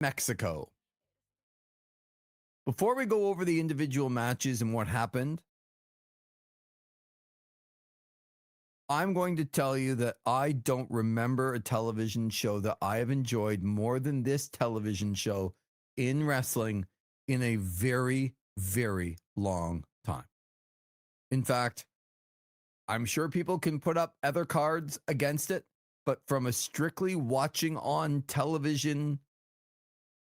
Mexico. Before we go over the individual matches and what happened, I'm going to tell you that I don't remember a television show that I have enjoyed more than this television show in wrestling in a very, very long time. In fact, I'm sure people can put up other cards against it, but from a strictly watching on television,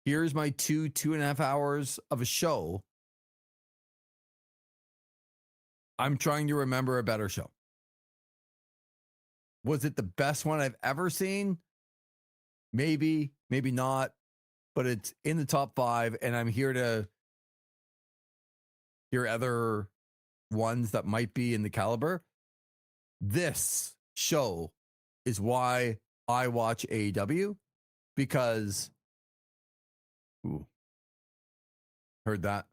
here's my 2.5 hours of a show, I'm trying to remember a better show. Was it the best one I've ever seen? Maybe, maybe not, but it's in the top 5, and I'm here to hear other ones that might be in the caliber. This show is why I watch AEW, because heard that.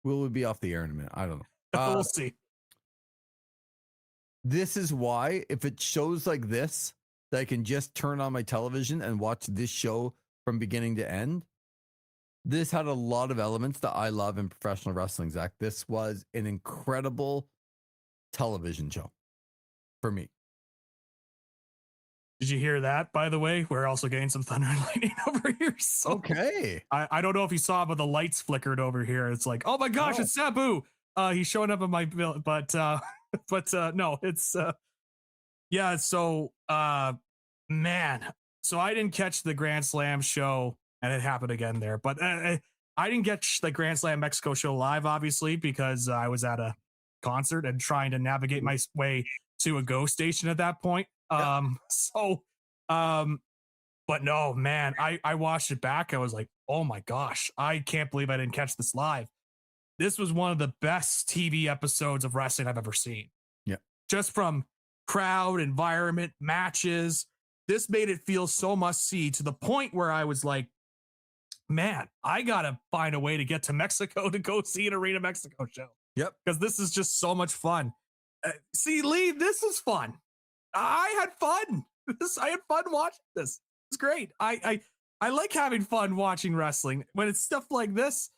Will we be off the air in a minute? I don't know. We'll see. This is why, if it shows like this, that I can just turn on my television and watch this show from beginning to end. This had a lot of elements that I love in professional wrestling, Zach. This was an incredible television show for me. Did you hear that, by the way? We're also getting some thunder and lightning over here. So okay. I don't know if you saw, but the lights flickered over here. It's like, oh my gosh, It's Sabu. He's showing up in my bill, but no, it's yeah. So man, so I didn't catch the Grand Slam show, and it happened again there. But I didn't get the Grand Slam Mexico show live, obviously, because I was at a concert and trying to navigate my way to a Go station at that point. But no, man, I watched it back. I was like, oh my gosh, I can't believe I didn't catch this live. This was one of the best TV episodes of wrestling I've ever seen. Yeah. Just from crowd, environment, matches. This made it feel so must see, to the point where I was like, man, I got to find a way to get to Mexico to go see an Arena Mexico show. Yep. Because this is just so much fun. See, Lee, this is fun. I had fun. I had fun watching this. It's great. I like having fun watching wrestling when it's stuff like this.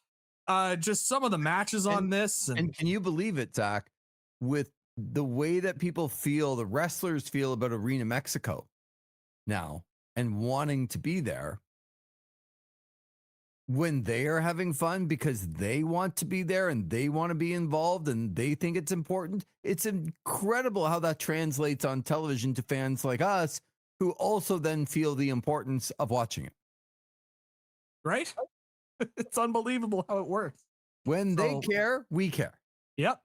Just some of the matches on this. And can you believe it, Zach, with the way that people feel, the wrestlers feel about Arena Mexico now and wanting to be there when they are having fun because they want to be there and they want to be involved and they think it's important. It's incredible how that translates on television to fans like us who also then feel the importance of watching it. Right? It's unbelievable how it works. When they care, we care. Yep.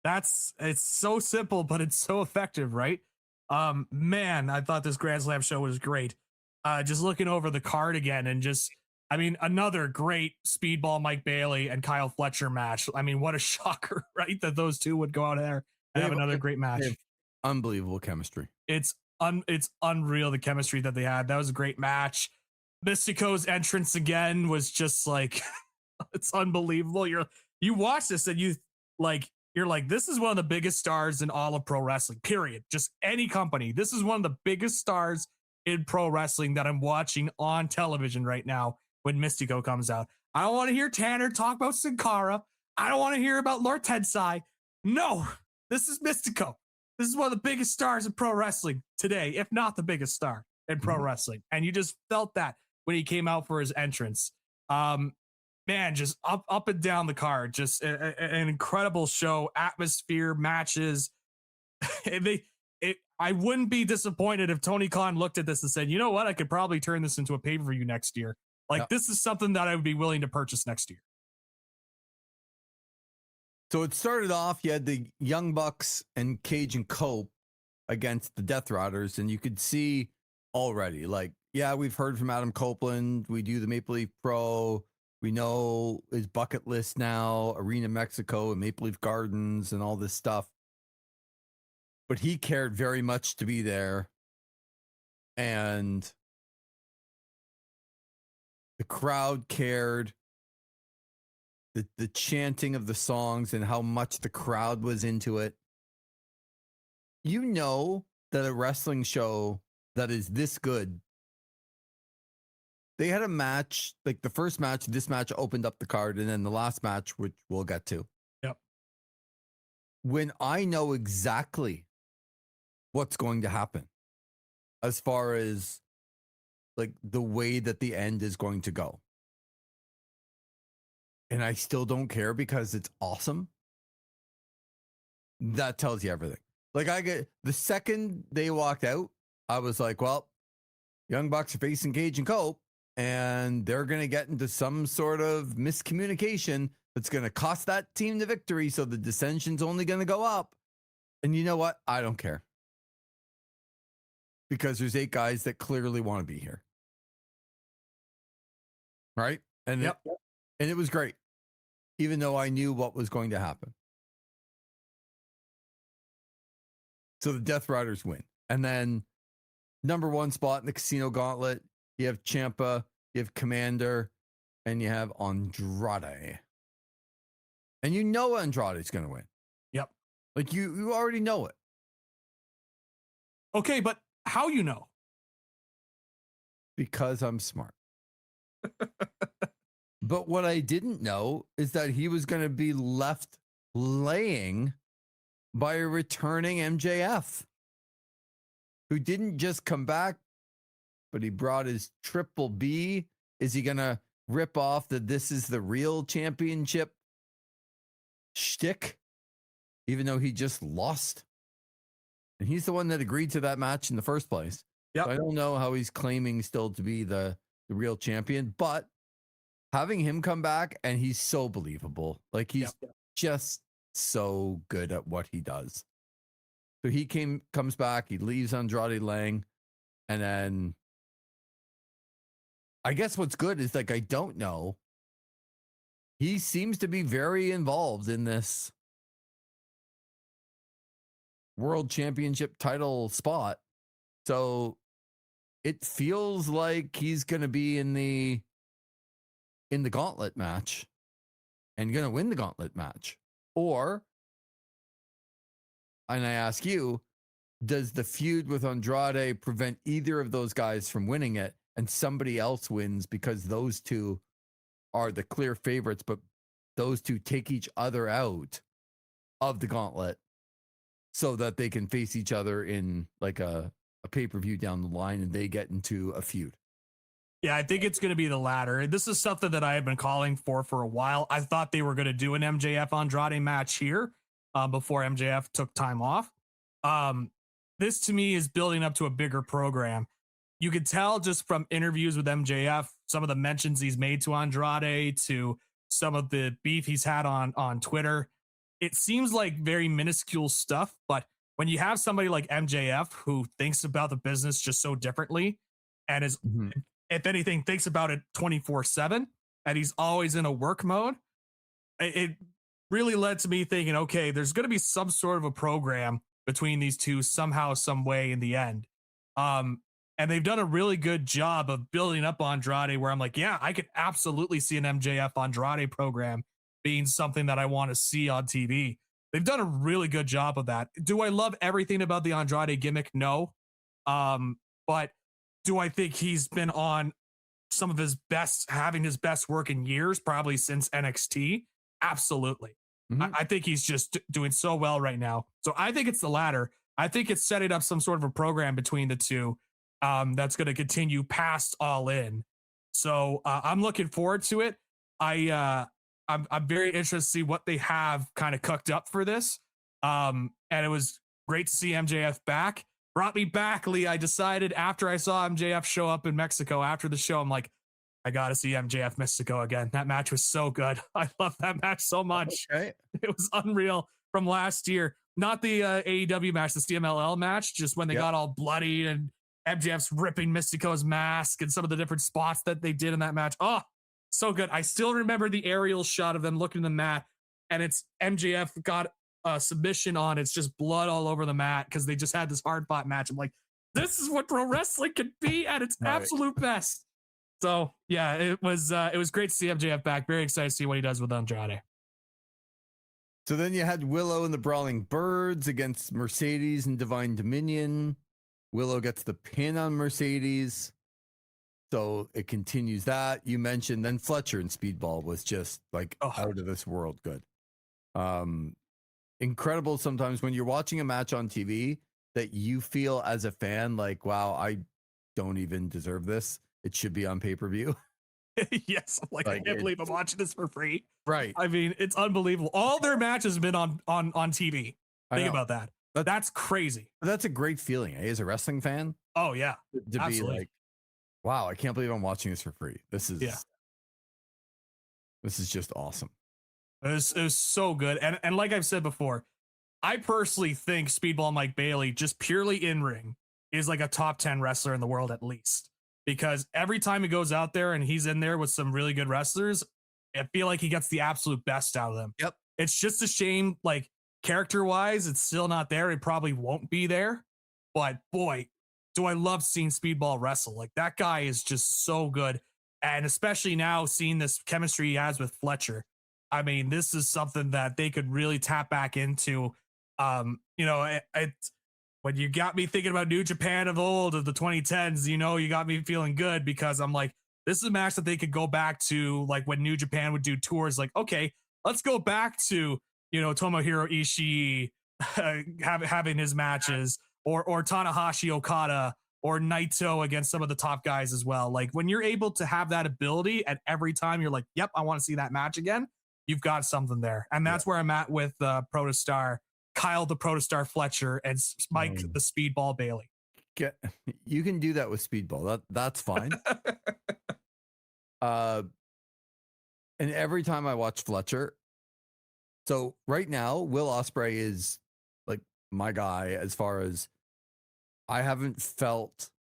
It's so simple, but it's so effective, right? Man, I thought this Grand Slam show was great. Just looking over the card again and another great Speedball Mike Bailey and Kyle Fletcher match. I mean, what a shocker, right? That those two would go out there and have another great match. Unbelievable chemistry. It's unreal, the chemistry that they had. That was a great match. Mystico's entrance again was just like, it's unbelievable. You watch this and you're like, this is one of the biggest stars in all of pro wrestling, period. Just any company. This is one of the biggest stars in pro wrestling that I'm watching on television right now when Mystico comes out. I don't want to hear Tanner talk about Sin Cara. I don't want to hear about Lord Tensai. No, this is Mystico. This is one of the biggest stars in pro wrestling today, if not the biggest star in pro wrestling. And you just felt that when he came out for his entrance. Man, just up and down the card, just an incredible show, atmosphere, matches. I wouldn't be disappointed if Tony Khan looked at this and said, you know what, I could probably turn this into a pay-per-view next year. This is something that I would be willing to purchase next year. So it started off, you had the Young Bucks and Cage and Cope against the Death Riders, and you could see already, we've heard from Adam Copeland. We do the Maple Leaf Pro. We know his bucket list now, Arena Mexico and Maple Leaf Gardens and all this stuff. But he cared very much to be there. And the crowd cared. The chanting of the songs and how much the crowd was into it. You know that a wrestling show that is this good they had a match, like the first match, this match opened up the card, and then the last match, which we'll get to. Yep. When I know exactly what's going to happen as far as like the way that the end is going to go, and I still don't care because it's awesome, that tells you everything. Like, I get the second they walked out, I was like, well, Young Bucks are facing Cage and Cope, and they're going to get into some sort of miscommunication that's going to cost that team the victory. So the dissension's only going to go up. And you know what? I don't care, because there's 8 guys that clearly want to be here. Right. And Yep. And it was great, even though I knew what was going to happen. So the Death Riders win. And then number 1 spot in the Casino Gauntlet, you have Ciampa, you have Commander, and you have Andrade. And you know Andrade's going to win. Yep. Like, you already know it. Okay, but how you know? Because I'm smart. But what I didn't know is that he was going to be left laying by a returning MJF, who didn't just come back, but he brought his triple B. Is he going to rip off that this is the real championship shtick, even though he just lost? And he's the one that agreed to that match in the first place. Yep. So I don't know how he's claiming still to be the real champion, but having him come back, and he's so believable. Like, he's just so good at what he does. So he comes back, he leaves Andrade laying, and then I guess what's good is, like, I don't know, he seems to be very involved in this world championship title spot. So it feels like he's going to be in the gauntlet match and going to win the gauntlet match. Or, and I ask you, does the feud with Andrade prevent either of those guys from winning it, and somebody else wins because those two are the clear favorites, but those two take each other out of the gauntlet so that they can face each other in like a pay-per-view down the line, and they get into a feud? Yeah, I think it's going to be the latter. This is something that I have been calling for a while. I thought they were going to do an MJF Andrade match here before MJF took time off. This to me is building up to a bigger program. You could tell just from interviews with MJF, some of the mentions he's made to Andrade, to some of the beef he's had on Twitter. It seems like very minuscule stuff, but when you have somebody like MJF who thinks about the business just so differently and is, if anything, thinks about it 24/7, and he's always in a work mode, it really led to me thinking, okay, there's going to be some sort of a program between these two somehow, some way in the end. And they've done a really good job of building up Andrade, where I'm like, yeah, I could absolutely see an MJF Andrade program being something that I want to see on TV. They've done a really good job of that. Do I love everything about the Andrade gimmick? No. But do I think he's been on some of his best, having his best work in years, probably since NXT? Absolutely. I think he's just doing so well right now. So I think it's the latter. I think it's setting up some sort of a program between the two that's going to continue past All In. So I'm looking forward to it. I'm very interested to see what they have kind of cooked up for this. And it was great to see MJF back. Brought me back, Lee. I decided after I saw MJF show up in Mexico after the show, I'm like, I got to see MJF Mexico again. That match was so good. I love that match so much. Okay. It was unreal from last year. Not the AEW match, the CMLL match, just when they got all bloody and MJF's ripping Mystico's mask and some of the different spots that they did in that match. Oh, so good. I still remember the aerial shot of them looking at the mat, and it's MJF got a submission on. It's just blood all over the mat because they just had this hard fought match. I'm like, this is what pro wrestling can be at its absolute best. So yeah, it was great to see MJF back. Very excited to see what he does with Andrade. So then you had Willow and the Brawling Birds against Mercedes and Divine Dominion. Willow gets the pin on Mercedes. So it continues that. You mentioned then Fletcher and Speedball was just like out of this world good. Incredible sometimes when you're watching a match on TV that you feel as a fan like, wow, I don't even deserve this. It should be on pay-per-view. Yes, I'm like I can't believe I'm watching this for free. Right. I mean, it's unbelievable. All their matches have been on TV. Think about that. That's crazy. That's a great feeling, eh? As a wrestling fan. Oh yeah, to be like, wow, I can't believe I'm watching this for free. This is just awesome. It was so good. And like I've said before, I personally think Speedball Mike Bailey, just purely in ring, is like a top 10 wrestler in the world at least. Because every time he goes out there and he's in there with some really good wrestlers, I feel like he gets the absolute best out of them. Yep. It's just a shame, like character wise, it's still not there. It probably won't be there. But boy, do I love seeing Speedball wrestle. Like that guy is just so good. And especially now seeing this chemistry he has with Fletcher. I mean, this is something that they could really tap back into. When you got me thinking about New Japan of old of the 2010s, you got me feeling good because I'm like, this is a match that they could go back to, like when New Japan would do tours. Like, okay, let's go back to, Tomohiro Ishii having his matches or Tanahashi Okada or Naito against some of the top guys as well. Like when you're able to have that ability and every time you're like, yep, I want to see that match again. You've got something there. And that's where I'm at with Protostar, Kyle the Protostar Fletcher, and Mike the Speedball Bailey. You can do that with Speedball. That's fine. And every time I watch Fletcher, so right now, Will Ospreay is like my guy as far as I haven't felt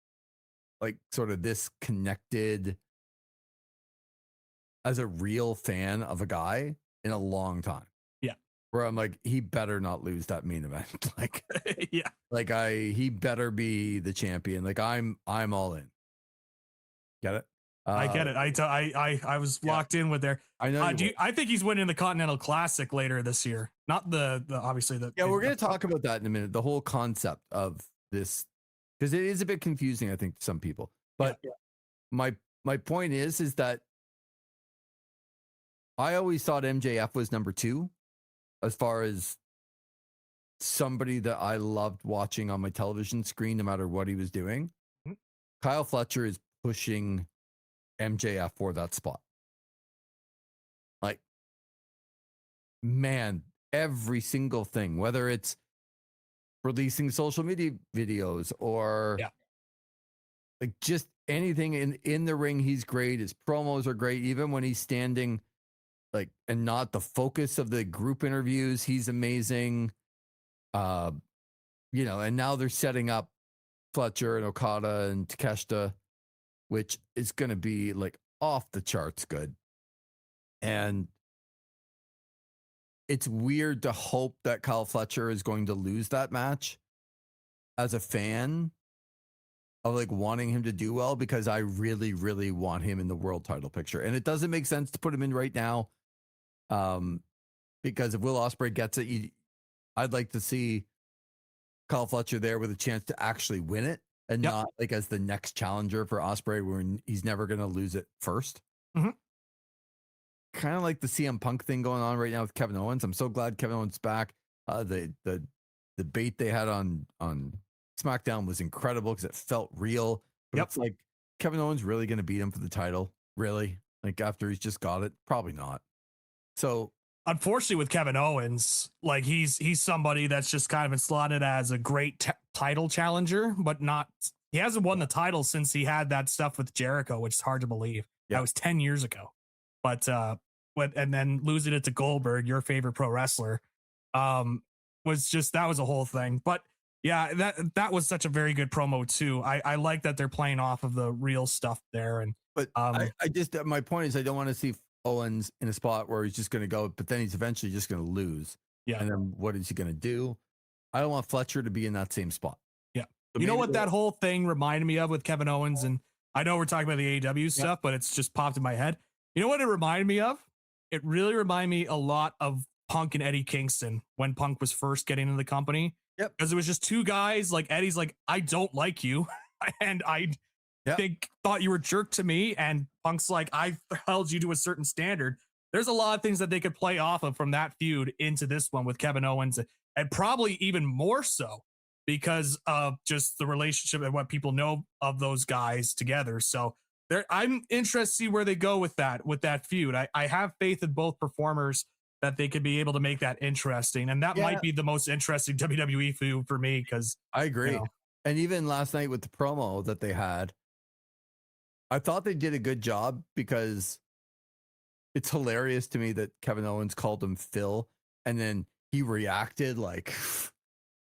like sort of this connected as a real fan of a guy in a long time. Yeah. Where I'm like, he better not lose that main event. Like, yeah. Like he better be the champion. Like I'm all in. Get it? I get it. I was locked in with there. I know. I think he's winning the Continental Classic later this year. Not the obviously the. Yeah, we're going to talk about that in a minute. The whole concept of this, because it is a bit confusing, I think, to some people. But my point is that I always thought MJF was number 2 as far as somebody that I loved watching on my television screen, no matter what he was doing. Mm-hmm. Kyle Fletcher is pushing MJF for that spot. Like, man, every single thing, whether it's releasing social media videos or like just anything in the ring, he's great. His promos are great. Even when he's standing like and not the focus of the group interviews, he's amazing. And now they're setting up Fletcher and Okada and Takeshita, which is going to be like off the charts good. And it's weird to hope that Kyle Fletcher is going to lose that match as a fan of like wanting him to do well, because I really, really want him in the world title picture. And it doesn't make sense to put him in right now. Because if Will Ospreay gets it, I'd like to see Kyle Fletcher there with a chance to actually win it and not like as the next challenger for Ospreay where he's never going to lose it first. Mm-hmm. Kind of like the CM Punk thing going on right now with Kevin Owens. I'm so glad Kevin Owens is back. The debate they had on SmackDown was incredible because it felt real. But it's like, Kevin Owens really going to beat him for the title? Really? Like after he's just got it? Probably not. So unfortunately with Kevin Owens, like he's somebody that's just kind of been slotted as a great title challenger, but he hasn't won the title since he had that stuff with Jericho, which is hard to believe. That was 10 years ago. But and then losing it to Goldberg, your favorite pro wrestler, that was a whole thing. But yeah, that was such a very good promo too. I like that they're playing off of the real stuff there. But I just, my point is, I don't want to see Owens in a spot where he's just going to go, but then he's eventually just going to lose. Yeah. And then what is he going to do? I don't want Fletcher to be in that same spot. Yeah. So you know what that whole thing reminded me of with Kevin Owens? And I know we're talking about the AEW stuff, but it's just popped in my head. You know what it reminded me of? It really reminded me a lot of Punk and Eddie Kingston when Punk was first getting into the company. Yep. Because it was just two guys, like Eddie's like, I don't like you. And thought you were jerk to me, and Punk's like, I held you to a certain standard. There's a lot of things that they could play off of from that feud into this one with Kevin Owens, and probably even more so because of just the relationship and what people know of those guys together. So I'm interested to see where they go with that feud. I have faith in both performers that they could be able to make that interesting. And that might be the most interesting WWE feud for me, because I agree. And even last night with the promo that they had, I thought they did a good job, because it's hilarious to me that Kevin Owens called him Phil, and then he reacted like,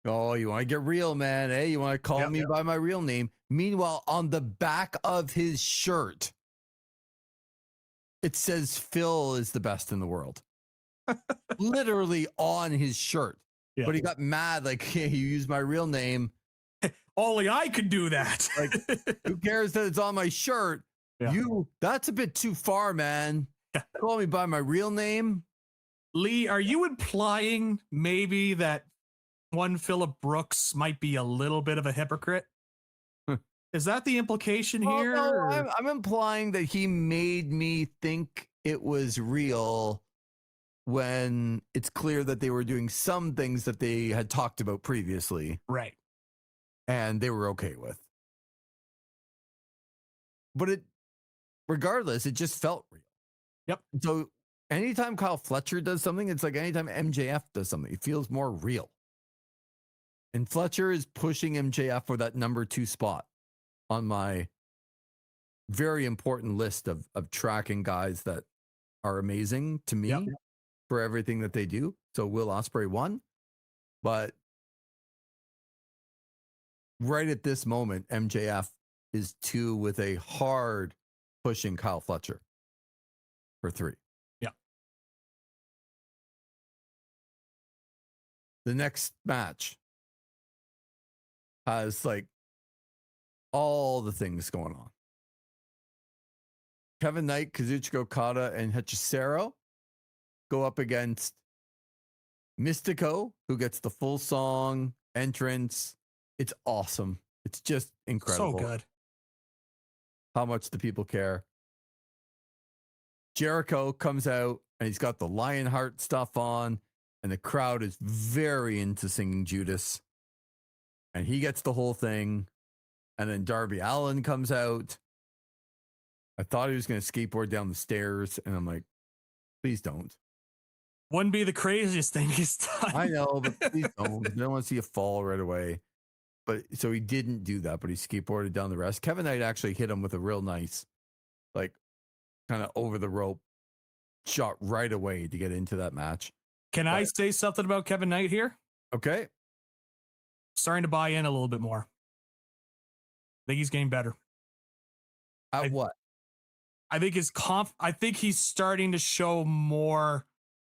oh, you want to get real, man? Hey, you want to call me by my real name? Meanwhile, on the back of his shirt, it says Phil is the best in the world. Literally on his shirt. Yeah. But he got mad, like, hey, you used my real name. Only I could do that. Like, who cares that it's on my shirt? Yeah. That's a bit too far, man. Call me by my real name. Lee, are you implying maybe that one Phillip Brooks might be a little bit of a hypocrite? Is that the implication here? No, I'm implying that he made me think it was real when it's clear that they were doing some things that they had talked about previously. Right. And they were okay with. But regardless, it just felt real. Yep. So anytime Kyle Fletcher does something, it's like anytime MJF does something, it feels more real. And Fletcher is pushing MJF for that number 2 spot on my very important list of tracking guys that are amazing to me for everything that they do. So Will Ospreay 1, but right at this moment, MJF is 2 with a hard pushing Kyle Fletcher for 3. Yeah. The next match has like all the things going on. Kevin Knight, Kazuchika Okada, and Hechicero go up against Mystico, who gets the full song entrance. It's awesome. It's just incredible. So good. How much the people care. Jericho comes out and he's got the Lionheart stuff on, and the crowd is very into singing Judas. And he gets the whole thing. And then Darby Allin comes out. I thought he was going to skateboard down the stairs, and I'm like, please don't. Wouldn't be the craziest thing he's done. I know, but please don't. I don't want to see a fall right away. But so he didn't do that, but he skateboarded down the rest. Kevin Knight actually hit him with a real nice, like, kind of over the rope shot right away to get into that match. Can I say something about Kevin Knight here? Okay. Starting to buy in a little bit more. I think he's getting better. At what? I think I think he's starting to show more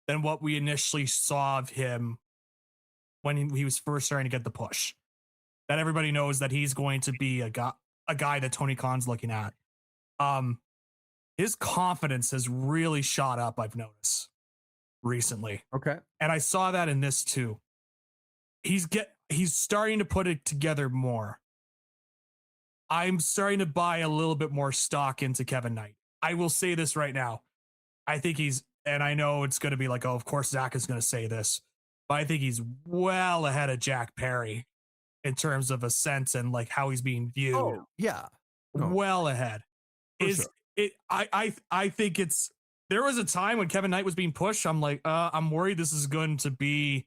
than what we initially saw of him when he was first starting to get the push. That everybody knows that he's going to be a guy that Tony Khan's looking at. His confidence has really shot up, I've noticed recently. Okay. And I saw that in this too. He's starting to put it together more. I'm starting to buy a little bit more stock into Kevin Knight. I will say this right now. I think and I know it's going to be like, oh, of course Zach is going to say this, but I think he's well ahead of Jack Perry in terms of a sense and like how he's being viewed. Oh, yeah. No. Well ahead. I think there was a time when Kevin Knight was being pushed. I'm like, I'm worried this is going to be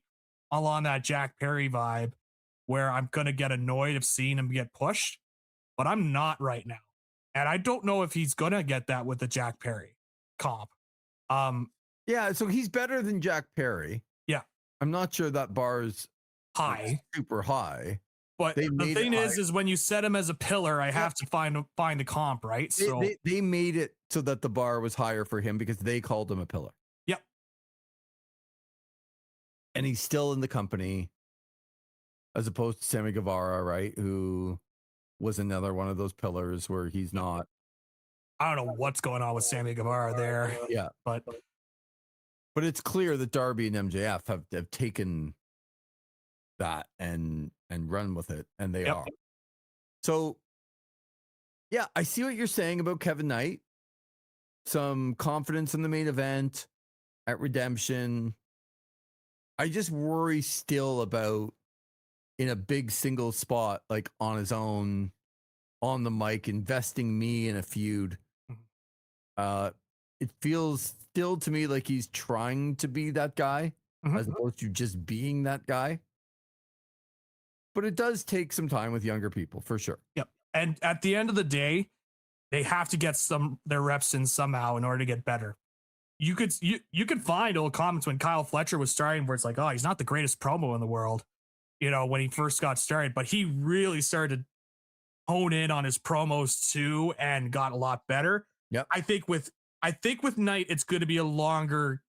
all on that Jack Perry vibe where I'm going to get annoyed of seeing him get pushed, but I'm not right now. And I don't know if he's going to get that with the Jack Perry comp. Yeah, so he's better than Jack Perry. Yeah. I'm not sure that bar is high, super high. But the thing is when you set him as a pillar, I have to find the comp, right? They made it so that the bar was higher for him because they called him a pillar. Yep. And he's still in the company as opposed to Sammy Guevara, right? Who was another one of those pillars where he's not. I don't know what's going on with Sammy Guevara there. Yeah. But it's clear that Darby and MJF have taken that and run with it, and they are. So Yeah, I see what you're saying about Kevin Knight. Some confidence in the main event at Redemption. I just worry still about in a big single spot, like on his own, on the mic, investing me in a feud. Mhm. Uh, it feels still to me like he's trying to be that guy as Mhm. opposed to just being that guy. But it does take some time with younger people for sure. Yep. And at the end of the day, they have to get their reps in somehow in order to get better. You could find old comments when Kyle Fletcher was starting where it's like, oh, he's not the greatest promo in the world, when he first got started, but he really started to hone in on his promos too and got a lot better. Yep. I think with Knight, it's going to be a longer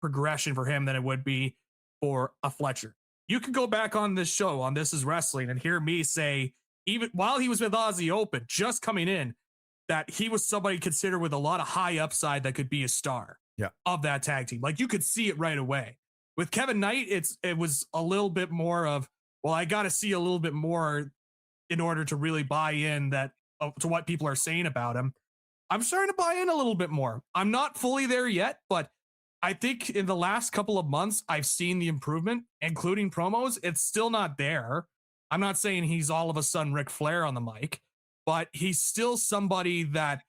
progression for him than it would be for a Fletcher. You could go back on this show on This Is Wrestling and hear me say, even while he was with Aussie Open, just coming in, that he was somebody considered with a lot of high upside that could be a star of that tag team. Like you could see it right away. With Kevin Knight, it was a little bit more of, well, I got to see a little bit more in order to really buy in to what people are saying about him. I'm starting to buy in a little bit more. I'm not fully there yet, but I think in the last couple of months, I've seen the improvement, including promos. It's still not there. I'm not saying he's all of a sudden Ric Flair on the mic, but he's still somebody that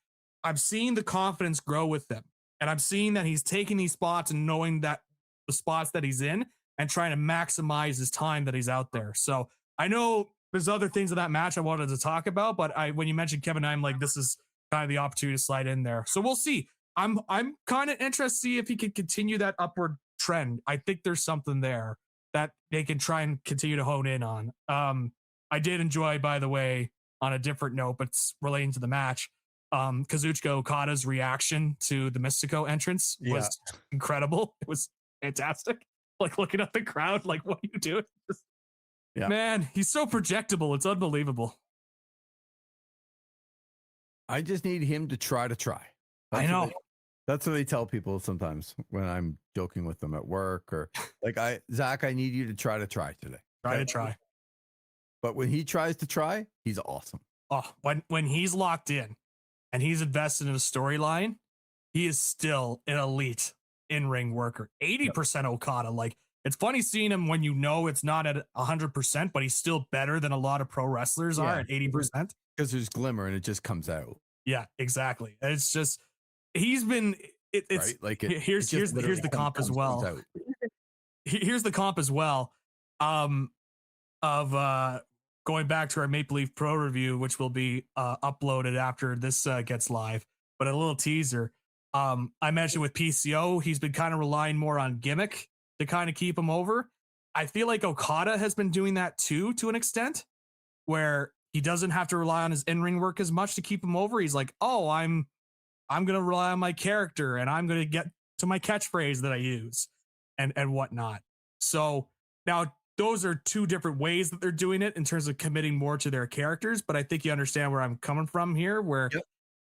I'm seeing the confidence grow with him. And I'm seeing that he's taking these spots and knowing that the spots that he's in and trying to maximize his time that he's out there. So I know there's other things in that match I wanted to talk about, but when you mentioned Kevin, I'm like, this is kind of the opportunity to slide in there. So we'll see. I'm kind of interested to see if he can continue that upward trend. I think there's something there that they can try and continue to hone in on. I did enjoy, by the way, on a different note, but it's relating to the match, Kazuchika Okada's reaction to the Mystico entrance was incredible. It was fantastic. Like looking at the crowd, like, what are you doing? Man, he's so projectable. It's unbelievable. I just need him to try. I know. That's what they tell people sometimes when I'm joking with them at work or like, Zach, I need you to try today. Try. But when he tries to try, he's awesome. Oh, when he's locked in and he's invested in a storyline, he is still an elite in-ring worker. 80% Okada. Like, it's funny seeing him when it's not at 100%, but he's still better than a lot of pro wrestlers are at 80%. Because there's glimmer and it just comes out. Yeah, exactly. It's just he's been it's right? Like here's the comp as well. Here's the comp as well. Of going back to our Maple Leaf Pro review, which will be uploaded after this gets live. But a little teaser. I mentioned with PCO, he's been kind of relying more on gimmick to kind of keep him over. I feel like Okada has been doing that too, to an extent, where he doesn't have to rely on his in-ring work as much to keep him over. He's like, oh, I'm going to rely on my character and I'm going to get to my catchphrase that I use and whatnot. So now those are two different ways that they're doing it in terms of committing more to their characters. But I think you understand where I'm coming from here, where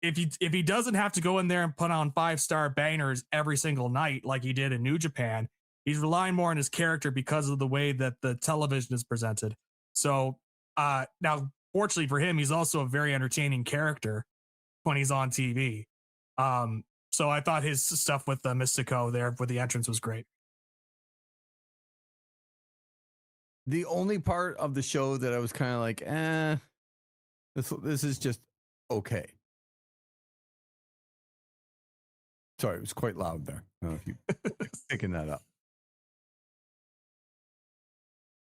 if he doesn't have to go in there and put on 5-star bangers every single night, like he did in New Japan, he's relying more on his character because of the way that the television is presented. So now, fortunately for him, he's also a very entertaining character when he's on TV. So I thought his stuff with the Mystico there with the entrance was great. The only part of the show that I was kind of like, this is just okay. Sorry, it was quite loud there. I don't know if you picking that up.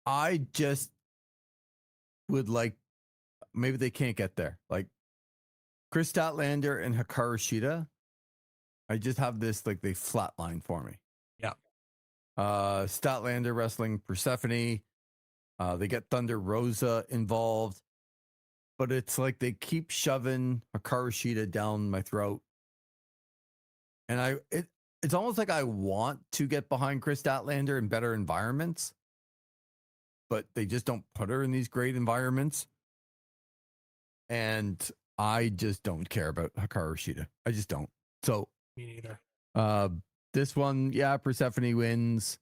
I just would like, maybe they can't get there. Like Chris Statlander and Hikaru Shida, I just have this, like they flatline for me. Yeah. Statlander wrestling Persephone. They get Thunder Rosa involved. But it's like they keep shoving Hikaru Shida down my throat. And it's almost like I want to get behind Chris Statlander in better environments, but they just don't put her in these great environments. And I just don't care about Hikaru Shida. I just don't. So me neither. This one, Persephone wins.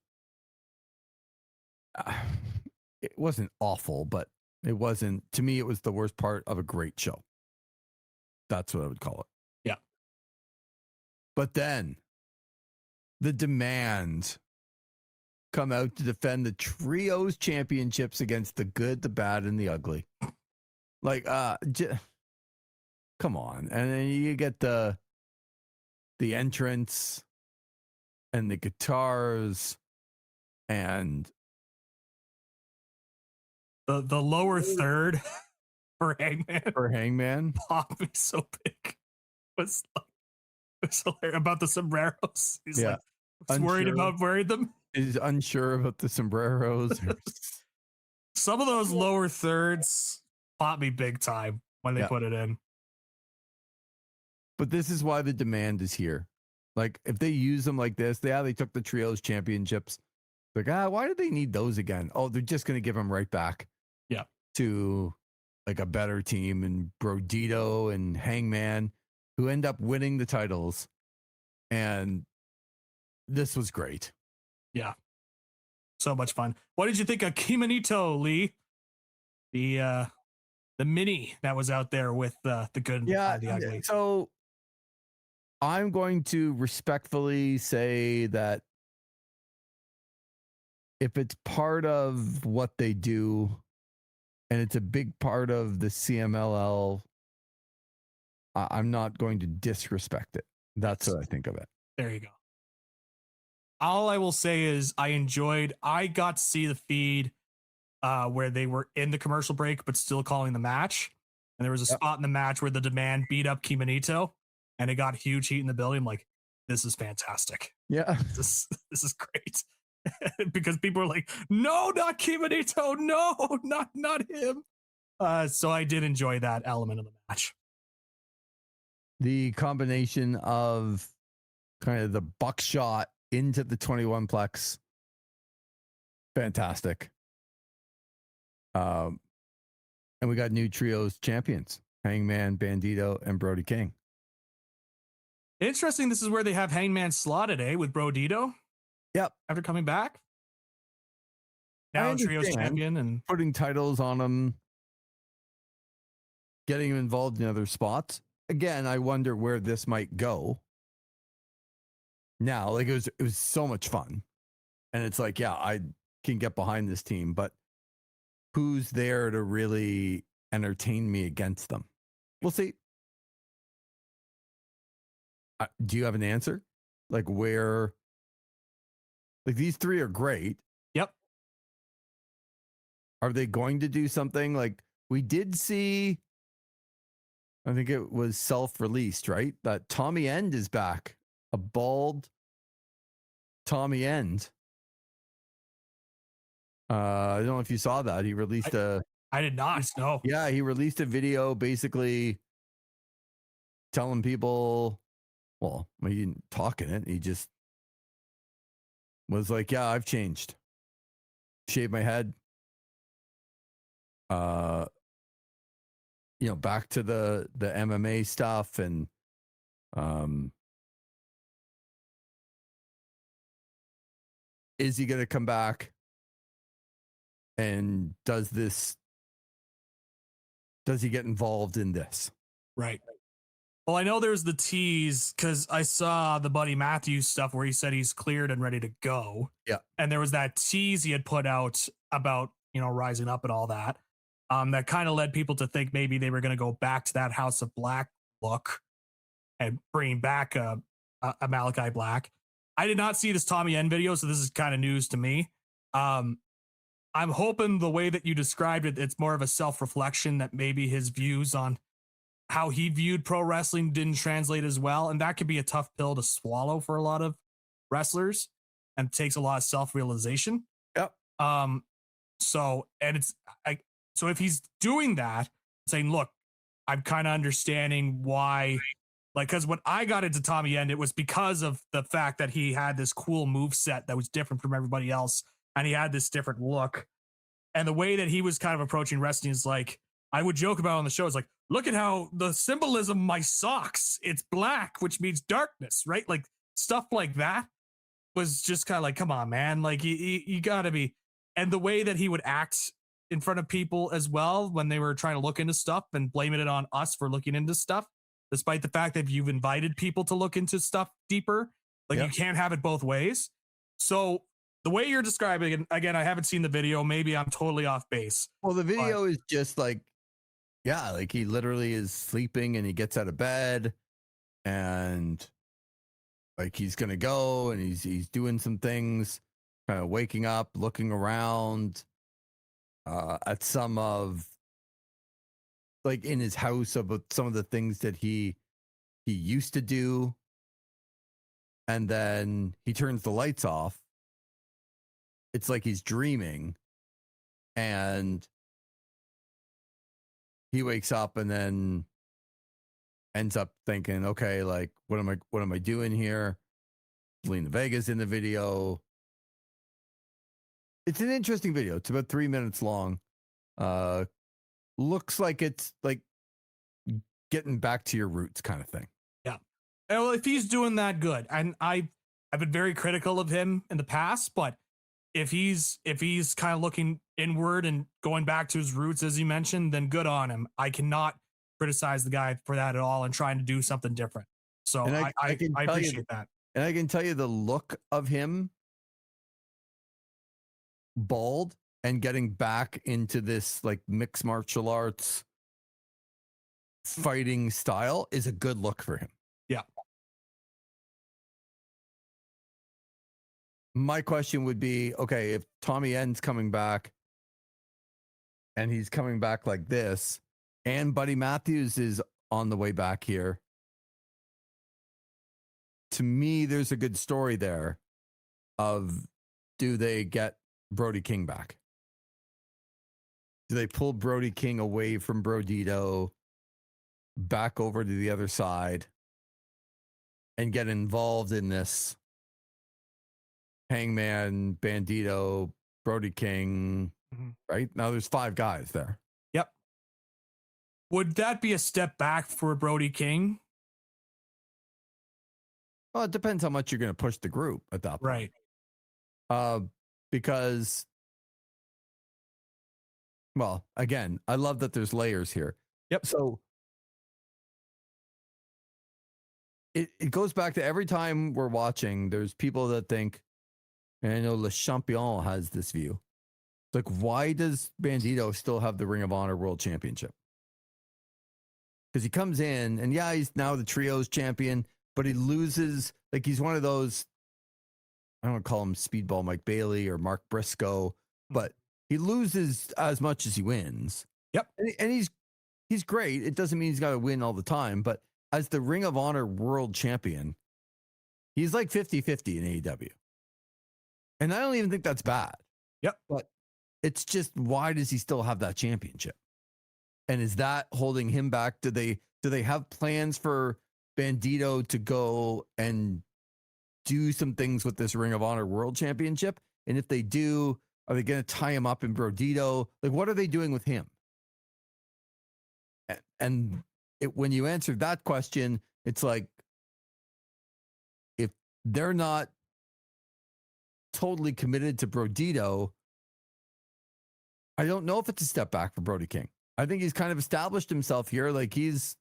It wasn't awful, but it wasn't, to me, it was the worst part of a great show. That's what I would call it. Yeah. But then the Demand come out to defend the Trios championships against the Good, the Bad, and the Ugly. Like, come on. And then you get the entrance and the guitars and the lower third for Hangman popped me so big. Was hilarious about the sombreros. He's like worried about wearing them. He's unsure about the sombreros. Some of those lower thirds popped me big time when they put it in. But this is why the Demand is here. Like, if they use them like this, they took the Trios championships. Like, why do they need those again? Oh, they're just going to give them right back. Yeah. To like a better team, and Brodito and Hangman, who end up winning the titles. And this was great. Yeah. So much fun. What did you think of Kimonito, Lee? The mini that was out there with the Good and the Ugly. So I'm going to respectfully say that if it's part of what they do and it's a big part of the CMLL, I'm not going to disrespect it. That's what I think of it. There you go. All I will say is I got to see the feed where they were in the commercial break, but still calling the match. And there was a spot in the match where the Demand beat up Kimonito and it got huge heat in the building. I'm like, this is fantastic. Yeah. This is great. Because people are like, no, not Kimonito. No, not him. So I did enjoy that element of the match. The combination of kind of the buckshot into the 21 plex. Fantastic. And we got new trios champions, Hangman, Bandito, and Brody King. Interesting. This is where they have Hangman slotted, with Brodito. Yep. After coming back. Now trios champion and putting titles on them, getting him involved in other spots. Again, I wonder where this might go. Now, like it was so much fun. And it's like, yeah, I can get behind this team, but who's there to really entertain me against them? We'll see. Do you have an answer? Like where? Like these three are great. Yep. Are they going to do something? Like we did see, I think it was self-released, right? That Tommy End is back. A bald Tommy End. I don't know if you saw that. He released I did not. No. Yeah, he released a video basically telling people, well, he didn't talk in it. He just was like, yeah, I've changed. Shaved my head. Back to the MMA stuff and is he going to come back? And does he get involved in this? Right. Well, I know there's the tease because I saw the Buddy Matthews stuff where he said he's cleared and ready to go. Yeah. And there was that tease he had put out about, rising up and all that. That kind of led people to think maybe they were going to go back to that House of Black look and bring back a Malachi Black. I did not see this Tommy End video, so this is kind of news to me. I'm hoping the way that you described it, it's more of a self-reflection that maybe his views on how he viewed pro wrestling didn't translate as well. And that could be a tough pill to swallow for a lot of wrestlers and takes a lot of self-realization. Yep. So if he's doing that, saying, look, I'm kind of understanding why, because when I got into Tommy End, it was because of the fact that he had this cool move set that was different from everybody else. And he had this different look. And the way that he was kind of approaching wrestling is like, I would joke about on the show, is like, look at how the symbolism, my socks, it's black, which means darkness, right? Like stuff like that was just kind of like, come on, man. Like you gotta be. And the way that he would act in front of people as well, when they were trying to look into stuff and blaming it on us for looking into stuff. despite the fact that you've invited people to look into stuff deeper. Like Yeah. you can't have it both ways. So the way you're describing it, again, I haven't seen the video. Maybe I'm totally off base. Well, the But video is just like, yeah, like he literally is sleeping and he gets out of bed and like he's gonna go and he's doing some things, kind of waking up, looking around at some of like in his house about some of the things that he used to do, and then he turns the lights off. It's like he's dreaming, and he wakes up and then ends up thinking, okay, like what am I doing here? Selena Vega's in the video. It's an interesting video. It's about 3 minutes long. Looks like it's like getting back to your roots kind of thing. yeah. Well, if he's doing that, good. And I've been very critical of him in the past, but if he's kind of looking inward and going back to his roots, as you mentioned, then good on him. I cannot criticize the guy for that at all and trying to do something different. So And I can tell you appreciate that. And I can tell you the look of him bald and getting back into this like mixed martial arts fighting style is a good look for him. Yeah. My question would be, okay, if Tommy End's coming back and he's coming back like this, and Buddy Matthews is on the way back here, to me, there's a good story there of, do they get Brody King back? Do they pull Brody King away from Brodito back over to the other side and get involved in this Hangman, Bandito, Brody King, right? Now there's 5 guys there. Yep. Would that be a step back for Brody King? Well, it depends how much you're going to push the group at that point. Right. Because, well, again, I love that there's layers here. Yep. So it goes back to every time we're watching, there's people that think, and I know Le Champion has this view. It's like, why does Bandito still have the Ring of Honor World Championship? Because he comes in, and yeah, he's now the Trios champion, but he loses. Like, he's one of those, I don't want to call him Speedball Mike Bailey or Mark Briscoe, but he loses as much as he wins. Yep. And he's great. It doesn't mean he's got to win all the time, but as the Ring of Honor World Champion, he's like 50-50 in AEW. And I don't even think that's bad. Yep. But it's just, why does he still have that championship? And is that holding him back? Do they have plans for Bandito to go and do some things with this Ring of Honor World Championship? And if they do, are they going to tie him up in Brodito? Like, what are they doing with him? And when you answered that question, it's like, if they're not totally committed to Brodito, I don't know if it's a step back for Brody King. I think he's kind of established himself here. Like, he's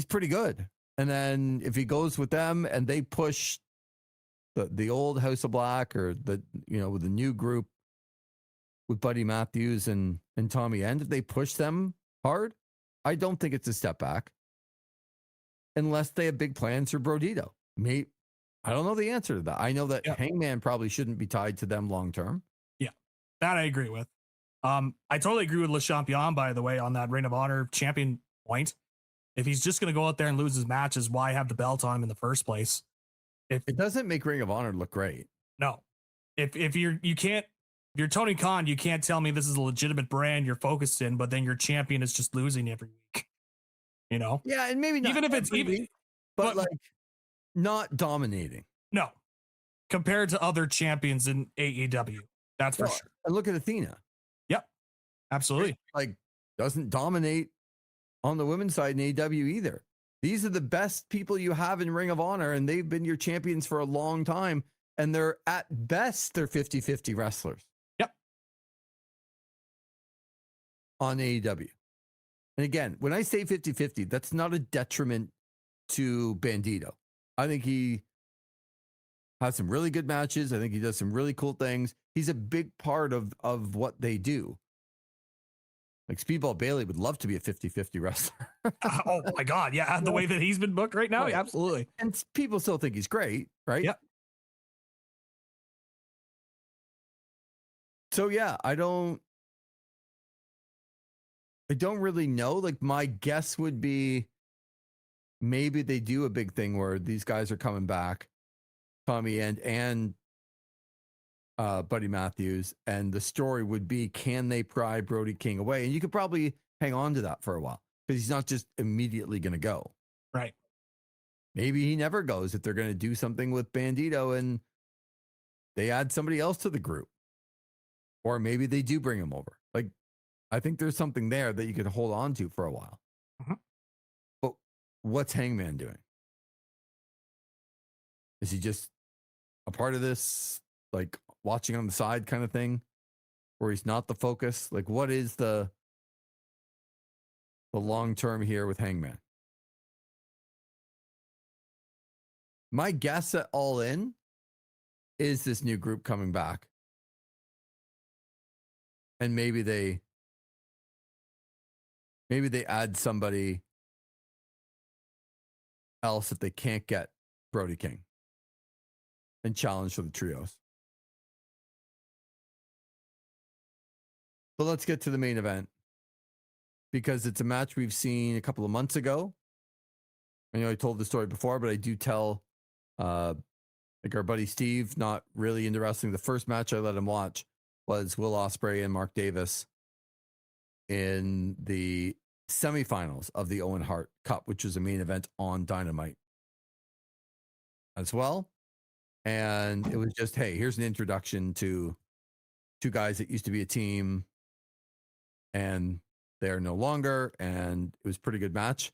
pretty good. And then if he goes with them and they push the old House of Black, or with the new group with Buddy Matthews and Tommy End, if they push them hard, I don't think it's a step back unless they have big plans for Brodito. I don't know the answer to that. I know that Hangman probably shouldn't be tied to them long term. Yeah, that I agree with. I totally agree with Le Champion, by the way, on that Ring of Honor champion point. If he's just going to go out there and lose his matches, why have the belt on him in the first place? If it doesn't make Ring of Honor look great. No. If you're Tony Khan, you can't tell me this is a legitimate brand you're focused in, but then your champion is just losing every week. Yeah, and maybe not even if it's week, but like not dominating. No. Compared to other champions in AEW. That's for sure. And look at Athena. Yep. Absolutely. Like, doesn't dominate on the women's side in AEW either. These are the best people you have in Ring of Honor, and they've been your champions for a long time, and they're at best, they're 50-50 wrestlers. Yep. On AEW. And again, when I say 50-50, that's not a detriment to Bandito. I think he has some really good matches. I think he does some really cool things. He's a big part of what they do. Like Speedball Bailey would love to be a 50-50 wrestler. Oh my God. Yeah. The way that he's been booked right now. Right. Absolutely. And people still think he's great, right? Yeah. So yeah, I don't really know. Like my guess would be maybe they do a big thing where these guys are coming back, Tommy and Buddy Matthews, and the story would be, can they pry Brody King away? And you could probably hang on to that for a while because he's not just immediately going to go. Right. Maybe he never goes if they're going to do something with Bandito and they add somebody else to the group. Or maybe they do bring him over. Like, I think there's something there that you could hold on to for a while. Mm-hmm. But what's Hangman doing? Is he just a part of this, like watching on the side kind of thing, where he's not the focus? Like, what is the long term here with Hangman? My guess at All In is this new group coming back. And maybe they add somebody else if they can't get Brody King and challenge for the trios. But let's get to the main event because it's a match we've seen a couple of months ago. I know I told the story before, but I do tell like our buddy Steve, not really into wrestling. The first match I let him watch was Will Ospreay and Mark Davis in the semifinals of the Owen Hart Cup, which was a main event on Dynamite as well. And it was just, hey, here's an introduction to two guys that used to be a team and they're no longer. And it was a pretty good match.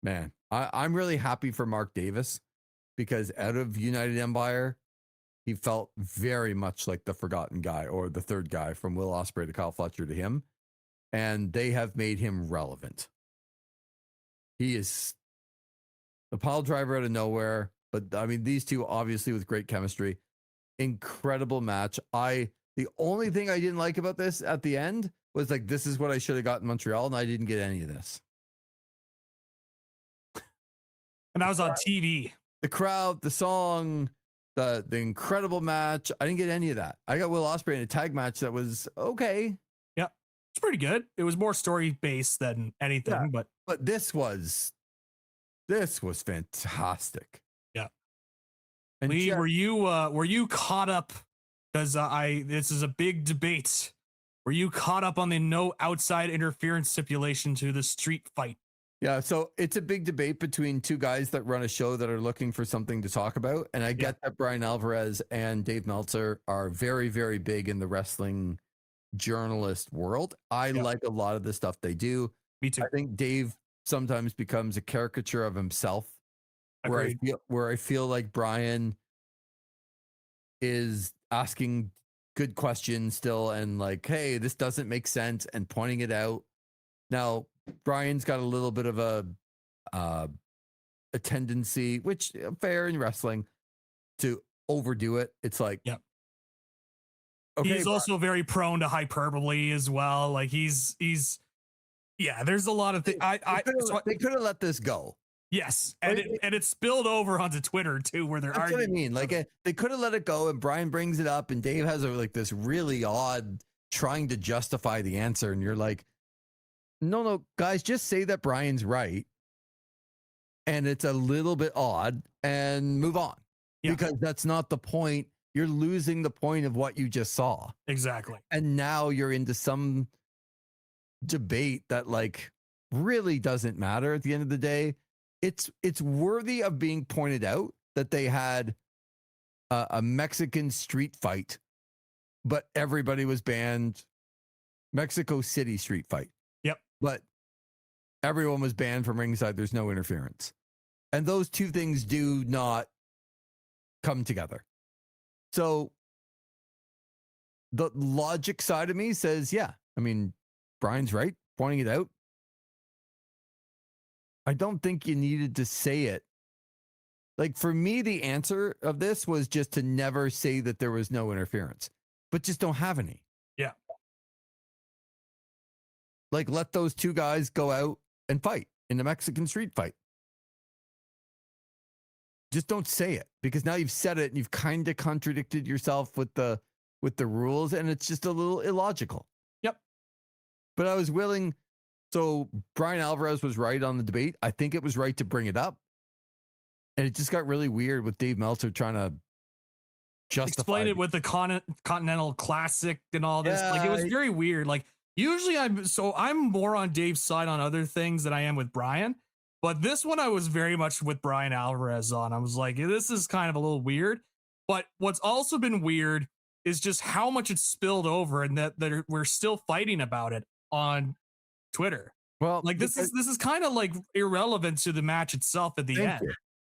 Man, I'm really happy for Mark Davis because out of United Empire, he felt very much like the forgotten guy or the third guy from Will Ospreay to Kyle Fletcher to him. And they have made him relevant. He is the pile driver out of nowhere. But I mean, these two obviously with great chemistry. Incredible match. The only thing I didn't like about this at the end was like, this is what I should have got in Montreal, and I didn't get any of this. And that was on TV. The crowd, the song, the incredible match. I didn't get any of that. I got Will Ospreay in a tag match that was okay. Yeah, it's pretty good. It was more story based than anything, Yeah, but this was fantastic. Yeah. And Lee, were you caught up? Because this is a big debate. Were you caught up on the no outside interference stipulation to the street fight? Yeah, so it's a big debate between two guys that run a show that are looking for something to talk about. And I get that Brian Alvarez and Dave Meltzer are very, very big in the wrestling journalist world. I like a lot of the stuff they do. Me too. I think Dave sometimes becomes a caricature of himself. Agreed. Where I feel like Brian is asking good questions still and like, hey, this doesn't make sense and pointing it out. Now, Brian's got a little bit of a tendency, which fair in wrestling, to overdo it. It's like, yep. Okay, he's also very prone to hyperbole as well. Like he's there's a lot of things. They could have let this go. Yes, and it spilled over onto Twitter too, where they're That's arguing. what I mean. Like they could have let it go, and Brian brings it up, and Dave has this really odd trying to justify the answer, and you're like, no, guys, just say that Brian's right, and it's a little bit odd, and move on, because that's not the point. You're losing the point of what you just saw. Exactly. And now you're into some debate that like really doesn't matter at the end of the day. It's worthy of being pointed out that they had a Mexican street fight, but everybody was banned. Mexico City street fight. Yep. But everyone was banned from ringside. There's no interference. And those two things do not come together. So the logic side of me says, yeah, I mean, Brian's right, pointing it out. I don't think you needed to say it. Like, for me, the answer of this was just to never say that there was no interference, but just don't have any. Yeah. Like, let those two guys go out and fight in the Mexican street fight. Just don't say it, because now you've said it and you've kind of contradicted yourself with the rules, and it's just a little illogical. Yep. But I was willing. So Brian Alvarez was right on the debate. I think it was right to bring it up. And it just got really weird with Dave Meltzer trying to justify explain it with the Continental Classic and all this. Yeah, like, it was very weird. Like, usually I'm more on Dave's side on other things than I am with Brian. But this one I was very much with Brian Alvarez on. I was like, this is kind of a little weird. But what's also been weird is just how much it's spilled over, and that we're still fighting about it on Twitter. Well, like, this is kind of like irrelevant to the match itself at the end.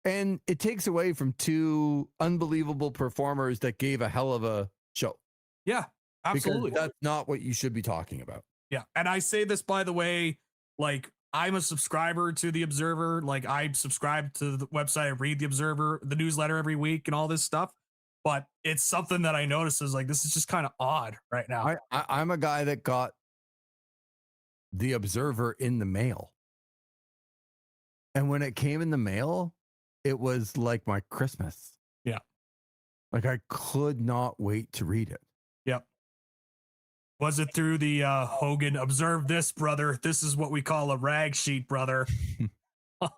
And it takes away from two unbelievable performers that gave a hell of a show. Yeah, absolutely. Because that's not what you should be talking about. Yeah. And I say this, by the way, like, I'm a subscriber to the Observer. Like, I subscribe to the website, I read the Observer, the newsletter every week and all this stuff. But it's something that I notice is like, this is just kind of odd right now. I'm a guy that got the Observer in the mail. And when it came in the mail, it was like my Christmas. Yeah. Like, I could not wait to read it. Yep. Was it through the Hogan, observe this, brother? This is what we call a rag sheet, brother,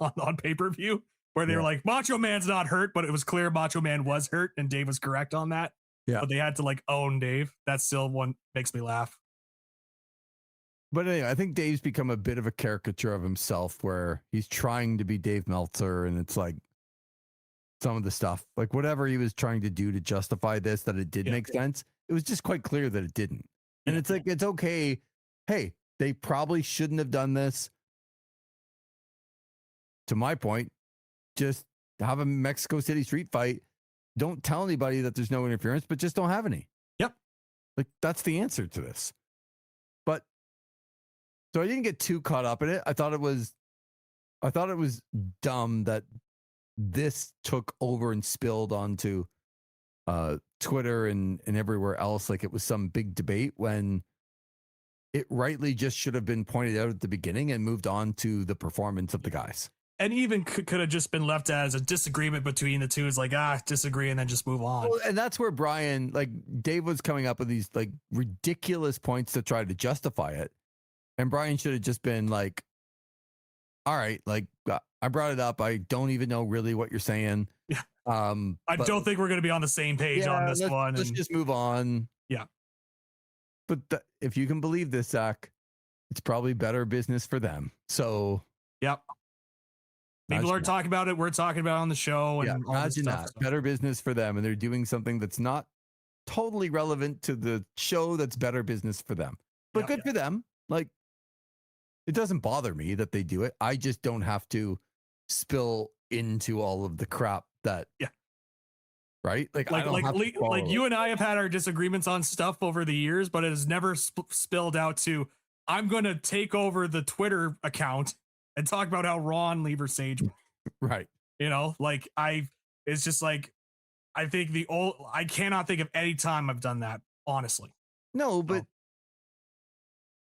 on pay-per-view, where they were like, Macho Man's not hurt, but it was clear Macho Man was hurt, and Dave was correct on that. Yeah. But they had to, like, own Dave. That still one makes me laugh. But anyway, I think Dave's become a bit of a caricature of himself, where he's trying to be Dave Meltzer, and it's like some of the stuff, like whatever he was trying to do to justify this, that it did make sense. It was just quite clear that it didn't. And it's like, it's okay. Hey, they probably shouldn't have done this. To my point, just have a Mexico City street fight. Don't tell anybody that there's no interference, but just don't have any. Yep. Like, that's the answer to this. But so I didn't get too caught up in it. I thought it was dumb that this took over and spilled onto Twitter and everywhere else, like it was some big debate, when it rightly just should have been pointed out at the beginning and moved on to the performance of the guys. And even could have just been left as a disagreement between the two. It's like, disagree, and then just move on. Well, and that's where Brian, like, Dave was coming up with these like ridiculous points to try to justify it. And Brian should have just been like, all right, like, I brought it up. I don't even know really what you're saying. Yeah. I don't think we're going to be on the same page on this one. Let's just move on. Yeah. But if you can believe this, Zach, it's probably better business for them. So, yep. People are talking about it. We're talking about it on the show. And all this stuff, so. Better business for them. And they're doing something that's not totally relevant to the show. That's better business for them. But good for them. Like, it doesn't bother me that they do it. I just don't have to spill into all of the crap that, right? Like you and I have had our disagreements on stuff over the years, but it has never spilled out to, I'm going to take over the Twitter account and talk about how Ron Lee Versage, right? You know, like it's just like, I think I cannot think of any time I've done that, honestly. No, but.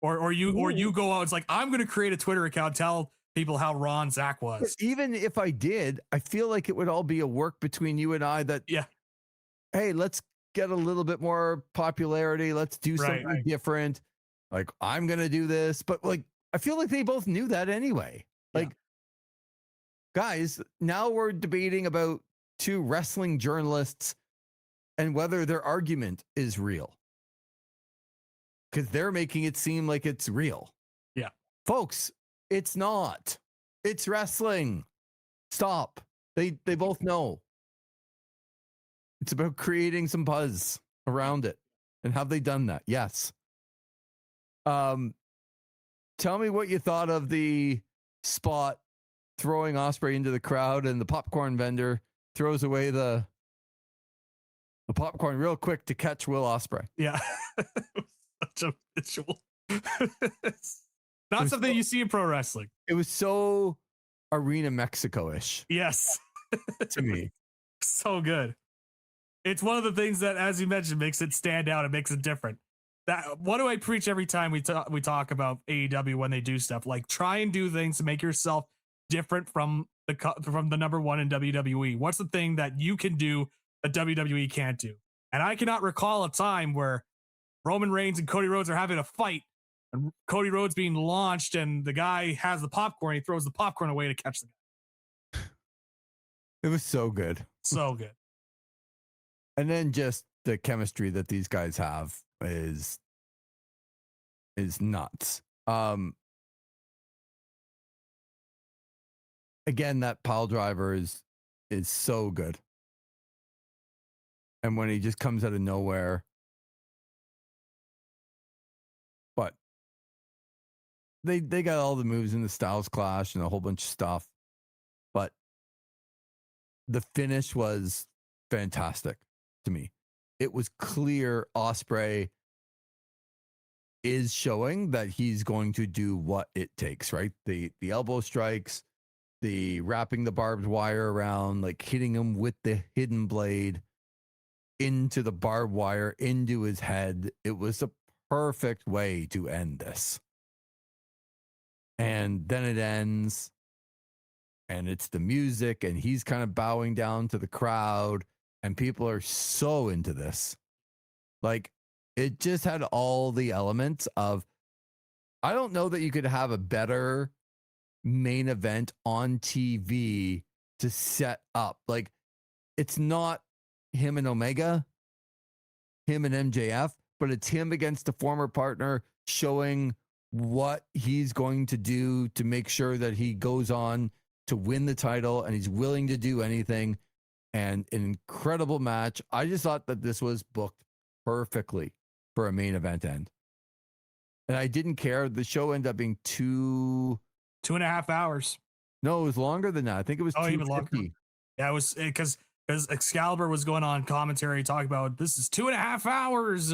Or you go out, it's like, I'm going to create a Twitter account, tell people how Ron Zach was. But even if I did, I feel like it would all be a work between you and I that, hey, let's get a little bit more popularity. Let's do something different. Like, I'm going to do this. But like, I feel like they both knew that anyway. Like, guys, now we're debating about two wrestling journalists and whether their argument is real. Because they're making it seem like it's real. Yeah. Folks, it's not. It's wrestling. Stop. They both know. It's about creating some buzz around it. And have they done that? Yes. Tell me what you thought of the spot throwing Ospreay into the crowd, and the popcorn vendor throws away the popcorn real quick to catch Will Ospreay. Yeah. Such a visual. Not something you see in pro wrestling. It was so Arena Mexico-ish Yes. to me. So good. It's one of the things that, as you mentioned, makes it stand out. It makes it different. That what do I preach every time we talk about AEW when they do stuff? Like, try and do things to make yourself different from the number one in WWE. What's the thing that you can do that WWE can't do? And I cannot recall a time where Roman Reigns and Cody Rhodes are having a fight, and Cody Rhodes being launched, and the guy has the popcorn. He throws the popcorn away to catch the guy. It was so good. So good. And then just the chemistry that these guys have is nuts. Again, that pile driver is so good. And when he just comes out of nowhere. But they got all the moves in the Styles Clash and a whole bunch of stuff. But the finish was fantastic to me. It was clear Ospreay is showing that he's going to do what it takes, right? The elbow strikes, the wrapping the barbed wire around, like hitting him with the hidden blade into the barbed wire, into his head. It was a perfect way to end this. And then it ends, and it's the music, and he's kind of bowing down to the crowd, and people are so into this. Like, it just had all the elements of, I don't know that you could have a better main event on TV to set up. Like, it's not him and Omega, him and MJF, but it's him against a former partner showing what he's going to do to make sure that he goes on to win the title, and he's willing to do anything. And an incredible match. I just thought that this was booked perfectly for a main event end. And I didn't care. The show ended up being 2.5 hours. No, it was longer than that. I think it was even longer. Yeah, it was because Excalibur was going on commentary talking about this is 2.5 hours.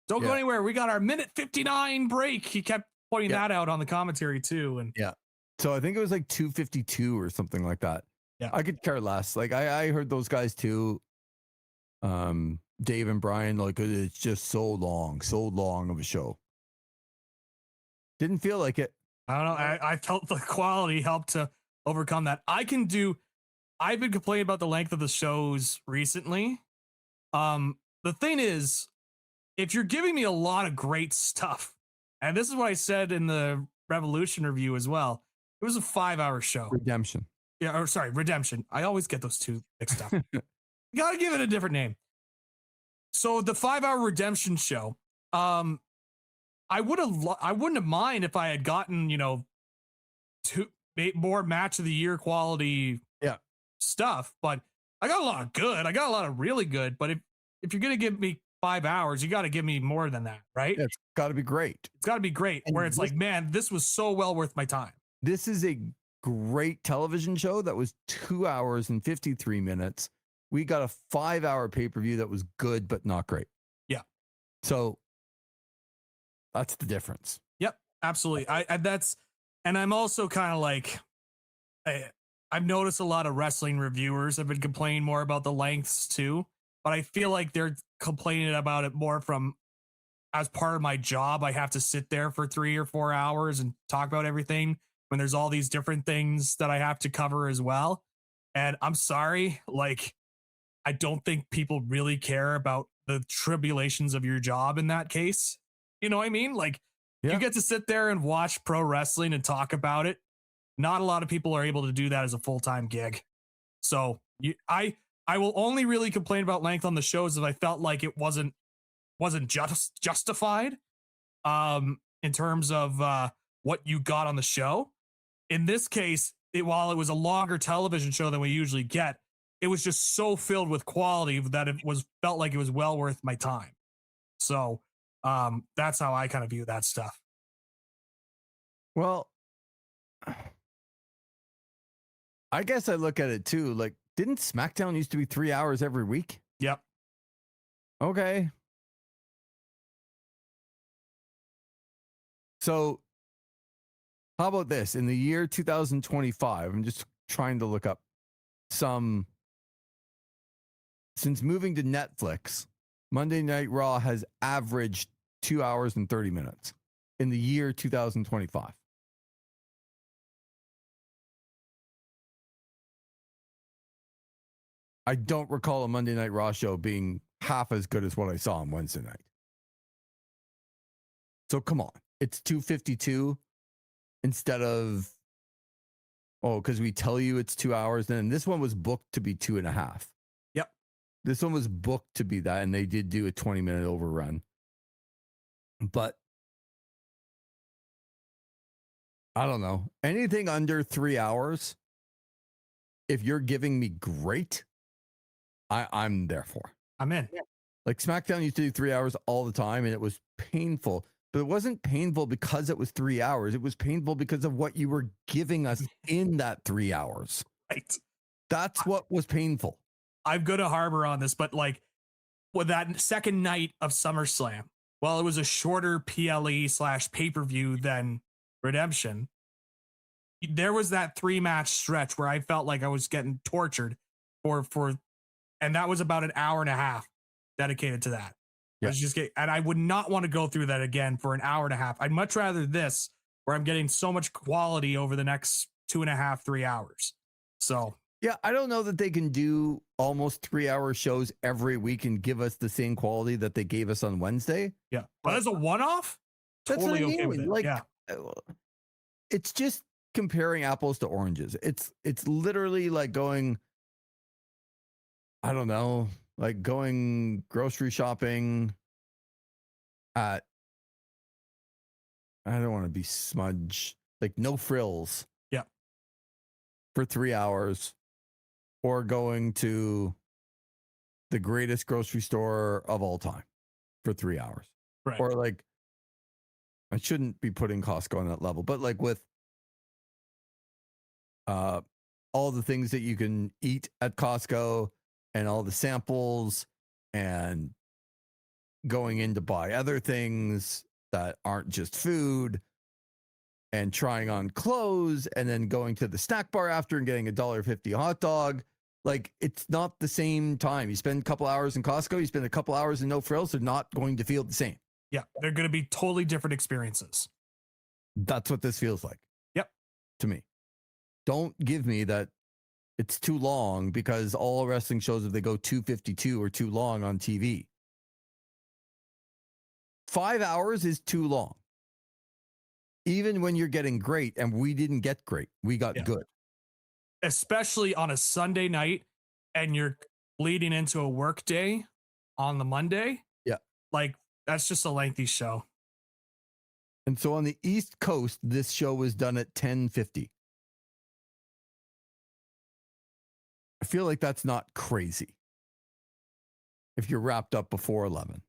Don't go anywhere. We got our minute 59 break. He kept pointing that out on the commentary too. And so I think it was like 2:52 or something like that. Yeah, I could care less. Like I heard those guys too. Dave and Brian, like, it's just so long of a show. Didn't feel like it. I don't know. I felt the quality helped to overcome that. I've been complaining about the length of the shows recently. The thing is, if you're giving me a lot of great stuff, and this is what I said in the Revolution review as well, it was a 5-hour show. Redemption. Yeah, or sorry, Redemption. I always get those two mixed up. You gotta give it a different name. So the 5-hour Redemption show, I wouldn't have mind if I had gotten, more match of the year quality stuff, but I got a lot of good. I got a lot of really good, but if you're going to give me 5 hours, you got to give me more than that, right? Yeah, it's got to be great. It's got to be great. And where it's like, man, this was so well worth my time. This is a great television show that was 2 hours and 53 minutes. We got a 5-hour pay-per-view that was good, but not great. Yeah. So that's the difference. Yep, absolutely. And I'm also kind of like, I've noticed a lot of wrestling reviewers have been complaining more about the lengths too, but I feel like they're complaining about it more from as part of my job. I have to sit there for 3 or 4 hours and talk about everything when there's all these different things that I have to cover as well. And I'm sorry, like, I don't think people really care about the tribulations of your job in that case. You know what I mean? Like, you get to sit there and watch pro wrestling and talk about it. Not a lot of people are able to do that as a full-time gig. So I will only really complain about length on the shows if I felt like it wasn't just justified in terms of what you got on the show. In this case, while it was a longer television show than we usually get, it was just so filled with quality that it felt like it was well worth my time. So that's how I kind of view that stuff. Well, I guess I look at it too. Like, didn't SmackDown used to be 3 hours every week? Yep. Okay. So how about this? In the year 2025, I'm just trying to look up some. Since moving to Netflix, Monday Night Raw has averaged 2 hours and 30 minutes in the year 2025. I don't recall a Monday Night Raw show being half as good as what I saw on Wednesday night. So come on. It's 252 instead of, because we tell you it's 2 hours. Then this one was booked to be 2.5. Yep. This one was booked to be that, and they did do a 20-minute overrun. But I don't know. Anything under 3 hours, if you're giving me great, I'm there for. I'm in. Like SmackDown used to do 3 hours all the time, and it was painful. But it wasn't painful because it was 3 hours. It was painful because of what you were giving us in that 3 hours. Right. That's what was painful. I'm going to harbor on this, but like with that second night of SummerSlam, well, it was a shorter PLE/pay-per-view than Redemption. There was that 3-match stretch where I felt like I was getting tortured and that was about an hour and a half dedicated to that. Yeah. And I would not want to go through that again for an hour and a half. I'd much rather this, where I'm getting so much quality over the next 2.5, 3 hours. So yeah, I don't know that they can do almost 3-hour shows every week and give us the same quality that they gave us on Wednesday. Yeah, but as a one-off, totally okay with it. Like, yeah, it's just comparing apples to oranges. It's literally like going, I don't know, like going grocery shopping at, I don't want to be smudge, like No Frills. Yeah. For 3 hours, or going to the greatest grocery store of all time for 3 hours. Right. Or like, I shouldn't be putting Costco on that level, but like with all the things that you can eat at Costco and all the samples and going in to buy other things that aren't just food and trying on clothes and then going to the snack bar after and getting $1.50 hot dog. Like, it's not the same time. You spend a couple hours in Costco, you spend a couple hours in No Frills, they're not going to feel the same. Yeah, they're going to be totally different experiences. That's what this feels like. Yep. To me. Don't give me that it's too long, because all wrestling shows, if they go 252, are too long on TV. 5 hours is too long. Even when you're getting great, and we didn't get great. We got good. Especially on a Sunday night and you're leading into a work day on the Monday. Yeah. Like, that's just a lengthy show. And so on the East Coast, this show was done at 10:50. I feel like that's not crazy if you're wrapped up before 11.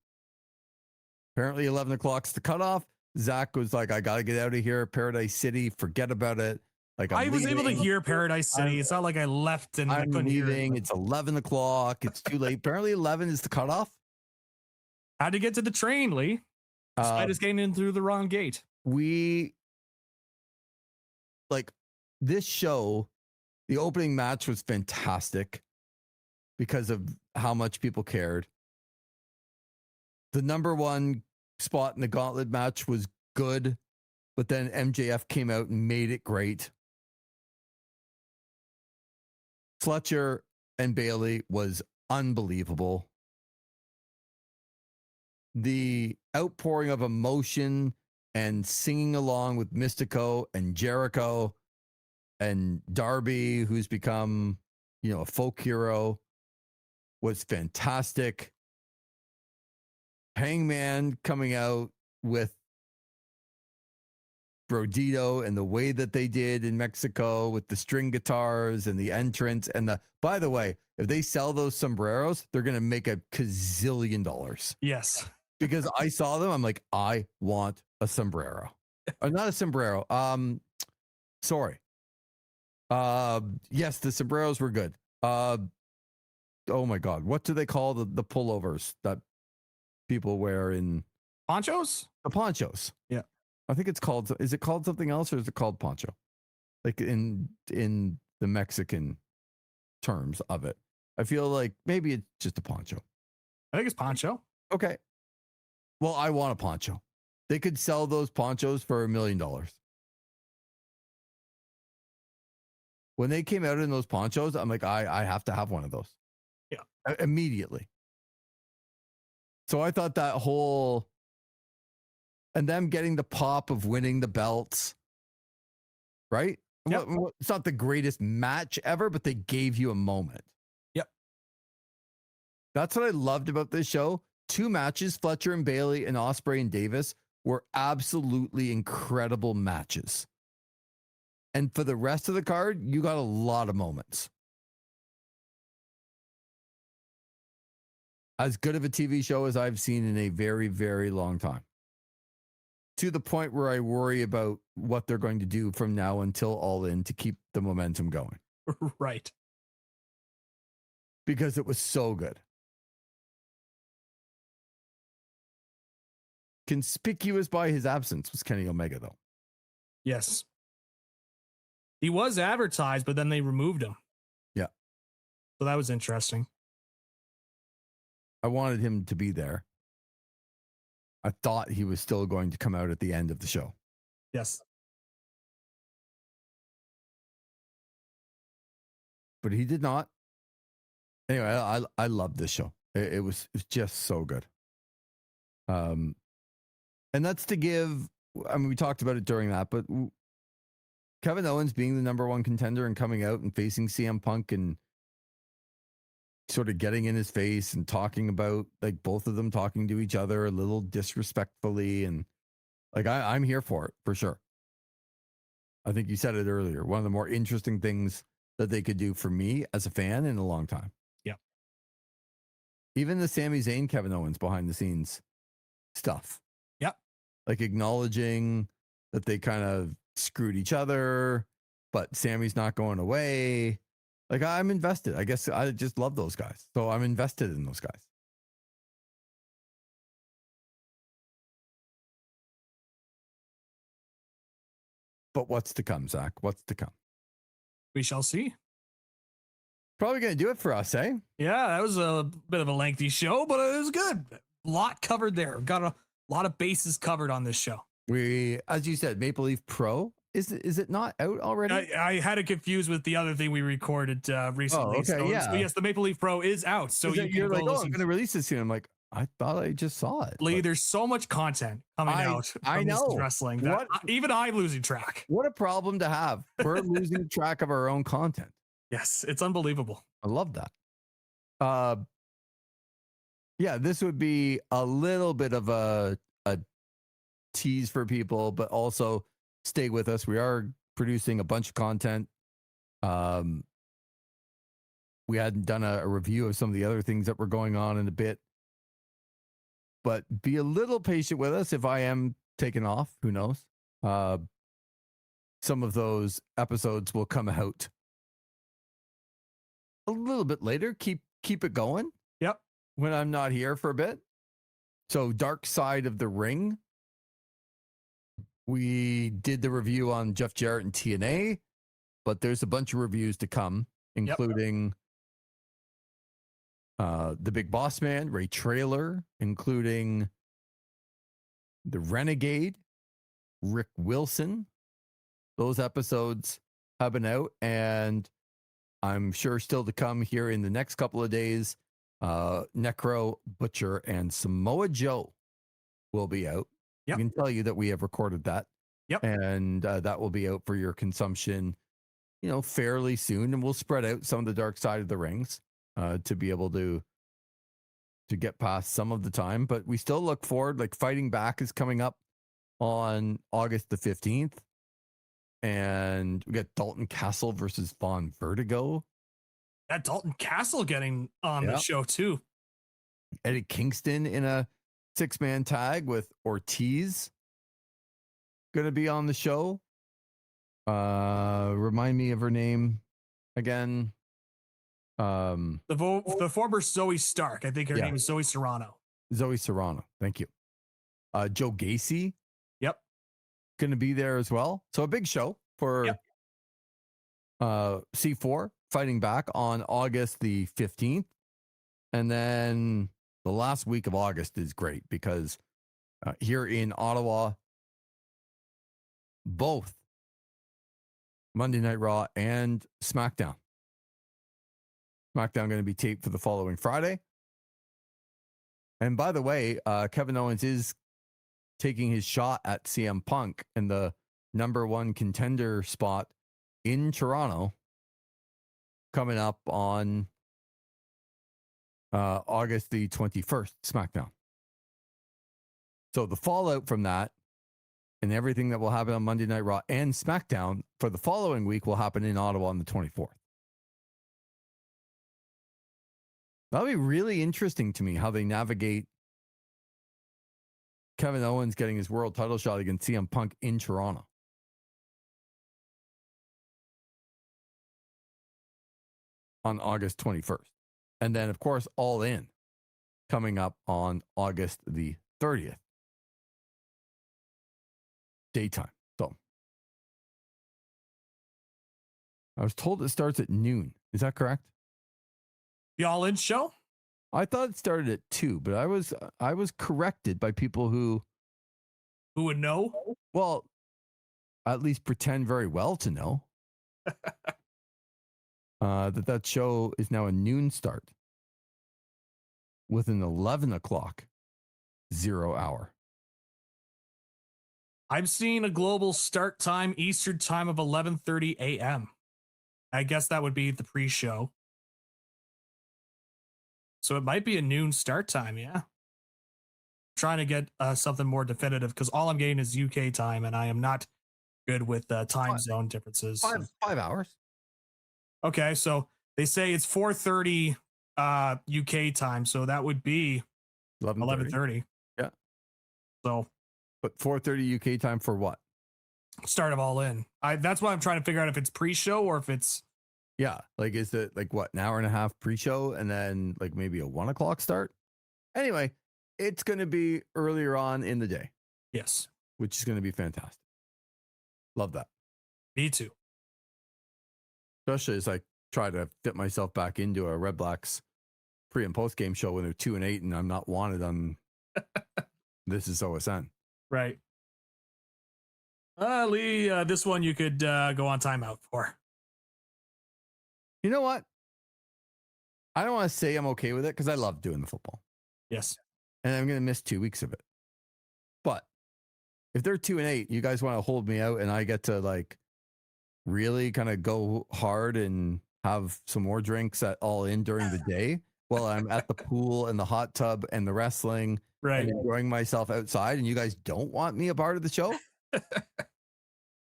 Apparently 11 o'clock's the cutoff. Zach was like, I got to get out of here. Paradise City, forget about it. Like, I was able to hear Paradise City. It's not like I left and I couldn't hear it. It's 11 o'clock. It's too late. Apparently 11 is the cutoff. Had to get to the train, Lee. Despite us getting in through the wrong gate. This show, the opening match was fantastic because of how much people cared. The number one spot in the gauntlet match was good, but then MJF came out and made it great. Fletcher and Bailey was unbelievable. The outpouring of emotion and singing along with Mystico and Jericho and Darby, who's become, a folk hero, was fantastic. Hangman coming out with Brodito and the way that they did in Mexico with the string guitars and the entrance and by the way, if they sell those sombreros, they're going to make $1 gazillion. Yes. Because I saw them. I'm like, I want a sombrero. Or not a sombrero. Sorry. Yes, the sombreros were good. Oh my God. What do they call the pullovers that people wear in ponchos? The ponchos. Yeah. I think it's called. Is it called something else, or is it called poncho? Like in the Mexican terms of it, I feel like maybe it's just a poncho. I think it's poncho. Okay. Well, I want a poncho. They could sell those ponchos for $1 million. When they came out in those ponchos, I'm like, I have to have one of those. Yeah. Immediately. So I thought that whole, and them getting the pop of winning the belts, right? Yep. It's not the greatest match ever, but they gave you a moment. Yep. That's what I loved about this show. 2 matches, Fletcher and Bailey and Ospreay and Davis, were absolutely incredible matches. And for the rest of the card, you got a lot of moments. As good of a TV show as I've seen in a very, very long time. To the point where I worry about what they're going to do from now until All In to keep the momentum going. Right. Because it was so good. Conspicuous by his absence was Kenny Omega, though. Yes. He was advertised, but then they removed him. Yeah. So that was interesting. I wanted him to be there. I thought he was still going to come out at the end of the show. Yes. But he did not. Anyway, I love this show. It was just so good. And that's to give, I mean, we talked about it during that, but Kevin Owens being the #1 contender and coming out and facing CM Punk and sort of getting in his face and talking about, like, both of them talking to each other a little disrespectfully. And like, I'm here for it, for sure. I think you said it earlier. One of the more interesting things that they could do for me as a fan in a long time. Yeah. Even the Sami Zayn, Kevin Owens behind the scenes stuff. Yep. Like acknowledging that they kind of screwed each other, but Sammy's not going away. Like, I'm invested. I guess I just love those guys. So I'm invested in those guys. But what's to come, Zach? What's to come? We shall see. Probably going to do it for us, eh? Yeah, that was a bit of a lengthy show, but it was good. A lot covered there. Got a lot of bases covered on this show. We, as you said, Maple Leaf Pro. Is it not out already? I had it confused with the other thing we recorded recently. Oh, okay, so, yeah. So yes, the Maple Leaf Pro is out. So you're like, oh, I'm going to release this soon. I'm like, I thought I just saw it. Lee, there's so much content coming out. I know. Wrestling. That even I'm losing track. What a problem to have. We're losing track of our own content. Yes, it's unbelievable. I love that. Yeah, this would be a little bit of a tease for people, but also stay with us. We are producing a bunch of content. We hadn't done a review of some of the other things that were going on in a bit, but be a little patient with us. If I am taken off, who knows? Some of those episodes will come out a little bit later. Keep it going. Yep. When I'm not here for a bit. So Dark Side of the Ring. We did the review on Jeff Jarrett and TNA, but there's a bunch of reviews to come, including the Big Boss Man, Ray Traylor, including the Renegade, Rick Wilson. Those episodes have been out, and I'm sure still to come here in the next couple of days. Necro, Butcher, and Samoa Joe will be out. Yep. I can tell you that we have recorded that. Yep. And that will be out for your consumption, fairly soon. And we'll spread out some of the Dark Side of the Rings to be able to get past some of the time. But we still look forward. Like, Fighting Back is coming up on August the 15th. And we got Dalton Castle versus Von Vertigo. That Dalton Castle getting on the show too. Eddie Kingston in a 6-man tag with Ortiz going to be on the show. Remind me of her name again. The former Zoe Stark. I think her name is Zoe Serrano. Zoe Serrano. Thank you. Joe Gacy. Yep. going to be there as well. So a big show for C4 fighting back on August the 15th. And then the last week of August is great because here in Ottawa, both Monday Night Raw and SmackDown. SmackDown going to be taped for the following Friday. And by the way, Kevin Owens is taking his shot at CM Punk in the number one contender spot in Toronto coming up on August the 21st, SmackDown. So the fallout from that and everything that will happen on Monday Night Raw and SmackDown for the following week will happen in Ottawa on the 24th. That'll be really interesting to me how they navigate Kevin Owens getting his world title shot against CM Punk in Toronto. On August 21st. And then, of course, All In coming up on August the 30th. Daytime. So I was told it starts at noon. Is that correct? The All In show? I thought it started at 2, but I was corrected by people who would know. Well, at least pretend very well to know. That show is now a noon start with an 11 o'clock 0 hour. I'm seeing a global start time, Eastern time of 11:30 a.m. I guess that would be the pre-show. So it might be a noon start time, yeah. Trying to get something more definitive because all I'm getting is UK time, and I am not good with time zone differences. 5 hours. Okay, so they say it's 4:30 UK time, so that would be 11:30. Yeah. So, but 4:30 UK time for what? Start of All In. That's why I'm trying to figure out if it's pre-show or if it's. Yeah, like is it like what, an hour and a half pre-show and then like maybe a 1 o'clock start? Anyway, it's going to be earlier on in the day. Yes, which is going to be fantastic. Love that. Me too. Especially as I try to fit myself back into a Red Blacks pre and post game show when they're 2-8 and I'm not wanted on This Is OSN. Right. Lee, this one you could go on timeout for. You know what? I don't want to say I'm okay with it because I love doing the football. Yes. And I'm going to miss 2 weeks of it. But if they're 2-8, you guys want to hold me out and I get to like really kind of go hard and have some more drinks at All In during the day while I'm at the pool and the hot tub and the wrestling, right, and enjoying myself outside, and you guys don't want me a part of the show?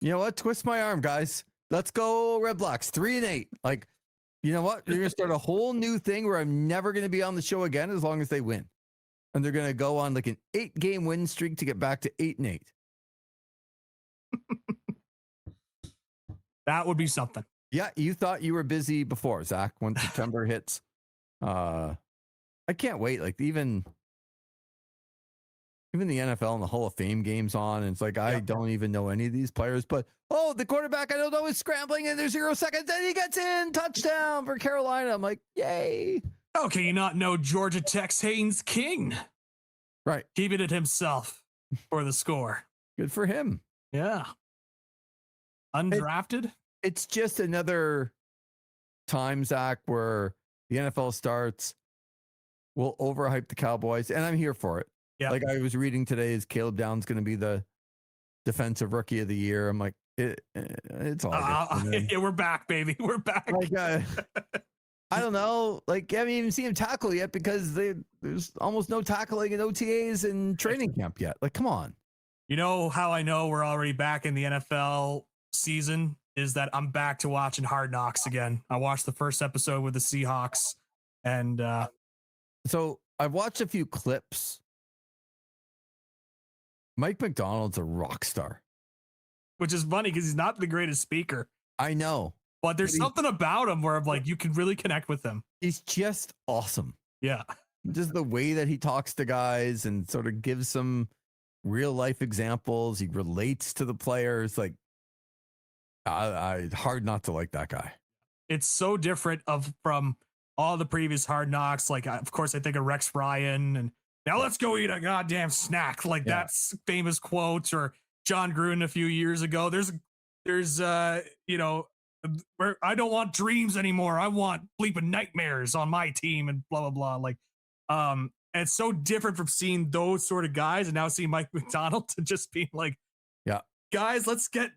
You know what? Twist my arm, guys. Let's go Red Blacks 3-8. Like, you know what? You're going to start a whole new thing where I'm never going to be on the show again as long as they win. And they're going to go on like an 8-game win streak to get back to 8-8. That would be something. Yeah, you thought you were busy before, Zach, when September hits. I can't wait. Like even the NFL and the Hall of Fame games on, and it's like I don't even know any of these players, but the quarterback I don't know is scrambling and there's 0 seconds and he gets in, touchdown for Carolina. I'm like, yay. How can you not know Georgia Tech's Haynes King? Right. Keeping it himself for the score. Good for him. Yeah. Undrafted. It's just another time, Zach, where the NFL starts. We'll overhype the Cowboys, and I'm here for it. Yeah. Like I was reading today, is Caleb Downs going to be the defensive rookie of the year? I'm like, it's all good. Yeah, we're back, baby. We're back. Like, I don't know. Like, I haven't even seen him tackle yet because there's almost no tackling in OTAs and training camp yet. Like, come on. You know how I know we're already back in the NFL season is that I'm back to watching Hard Knocks again. I watched the first episode with the Seahawks, and so I've watched a few clips. Mike McDonald's a rock star, which is funny because he's not the greatest speaker. I know, but there's something about him where I'm like, you can really connect with him. He's just awesome. Yeah, just the way that he talks to guys and sort of gives some real life examples. He relates to the players. Like, I hard not to like that guy. It's so different from all the previous Hard Knocks. Like, of course, I think of Rex Ryan and now let's go eat a goddamn snack. Like that's famous quotes, or John Gruden a few years ago. There's you know, where I don't want dreams anymore. I want bleeping nightmares on my team and blah, blah, blah. Like, it's so different from seeing those sort of guys and now seeing Mike McDonald to just being like, yeah, guys, let's get,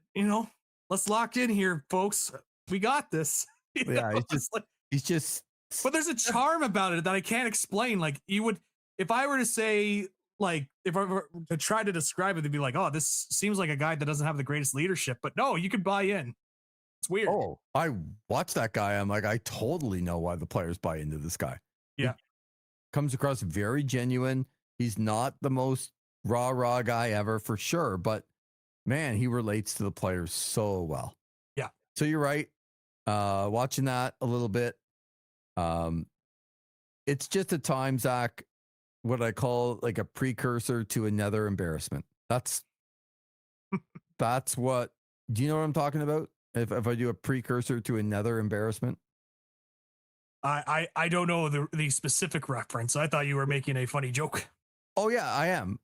let's lock in here, folks. We got this. He's just, but there's a charm about it that I can't explain. Like, if I were to say, like, if I were to try to describe it, they'd be like, oh, this seems like a guy that doesn't have the greatest leadership, but no, you could buy in. It's weird. Oh, I watch that guy. I'm like, I totally know why the players buy into this guy. Yeah. He comes across very genuine. He's not the most rah guy ever, for sure, but man, he relates to the players so well. Yeah. So you're right. Watching that a little bit. It's just a time, Zach, what I call like a precursor to another embarrassment. That's what, do you know what I'm talking about? If I do a precursor to another embarrassment? I don't know the specific reference. I thought you were making a funny joke. Oh yeah, I am.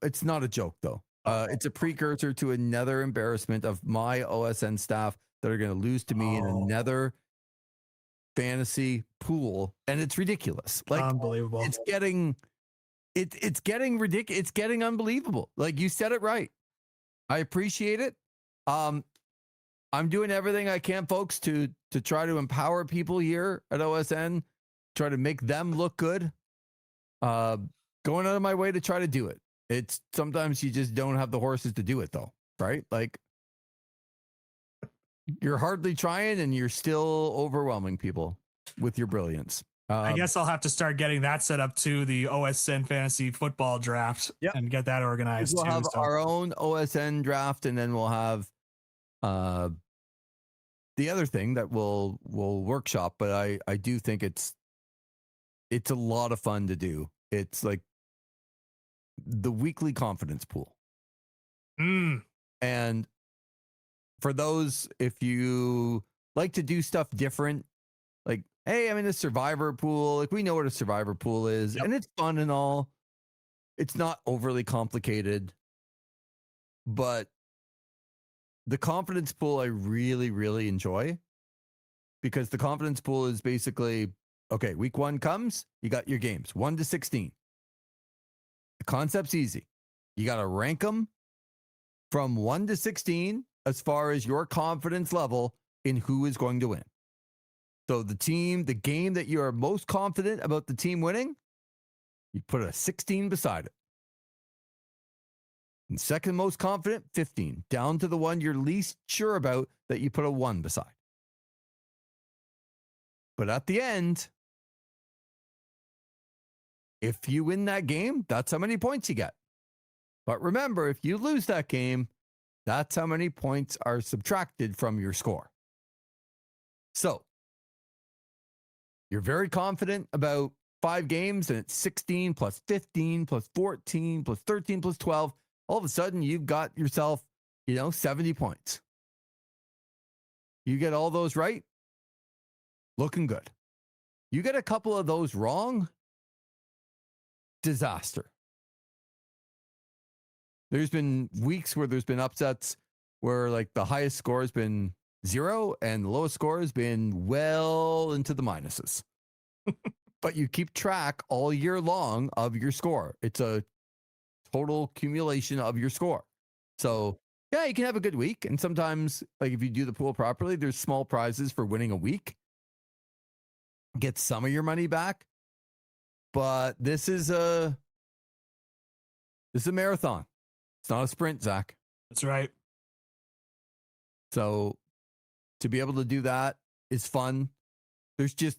It's not a joke though. It's a precursor to another embarrassment of my OSN staff that are going to lose to me in another fantasy pool, and it's ridiculous. Like, unbelievable. It's getting ridiculous. It's getting unbelievable. Like, you said it right. I appreciate it. I'm doing everything I can, folks, to try to empower people here at OSN, try to make them look good. Going out of my way to try to do it. It's sometimes you just don't have the horses to do it, though, right? Like, you're hardly trying and you're still overwhelming people with your brilliance. I guess I'll have to start getting that set up to the OSN fantasy football draft and get that organized. We'll have our own OSN draft, and then we'll have the other thing that we'll workshop. But I do think it's a lot of fun to do. It's like the weekly confidence pool. And for those, if you like to do stuff different, like, hey, I'm in a survivor pool. Like, we know what a survivor pool is, and it's fun and all. It's not overly complicated, but the confidence pool I really, really enjoy, because the confidence pool is basically, okay, week 1 comes, you got your games 1 to 16. The concept's easy. You got to rank them from 1 to 16 as far as your confidence level in who is going to win. So the game that you are most confident about the team winning, you put a 16 beside it. And second most confident, 15. Down to the one you're least sure about, that you put a 1 beside. But at the end, if you win that game, that's how many points you get. But remember, if you lose that game, that's how many points are subtracted from your score. So you're very confident about 5 games, and it's 16 plus 15 plus 14 plus 13 plus 12. All of a sudden, you've got yourself, 70 points. You get all those right, looking good. You get a couple of those wrong, disaster. There's been weeks where there's been upsets where, like, the highest score has been 0 and the lowest score has been well into the minuses. But you keep track all year long of your score. It's a total accumulation of your score. So yeah, you can have a good week. And sometimes, like, if you do the pool properly, there's small prizes for winning a week. Get some of your money back. But this is a marathon. It's not a sprint, Zach. That's right. So to be able to do that is fun. There's just,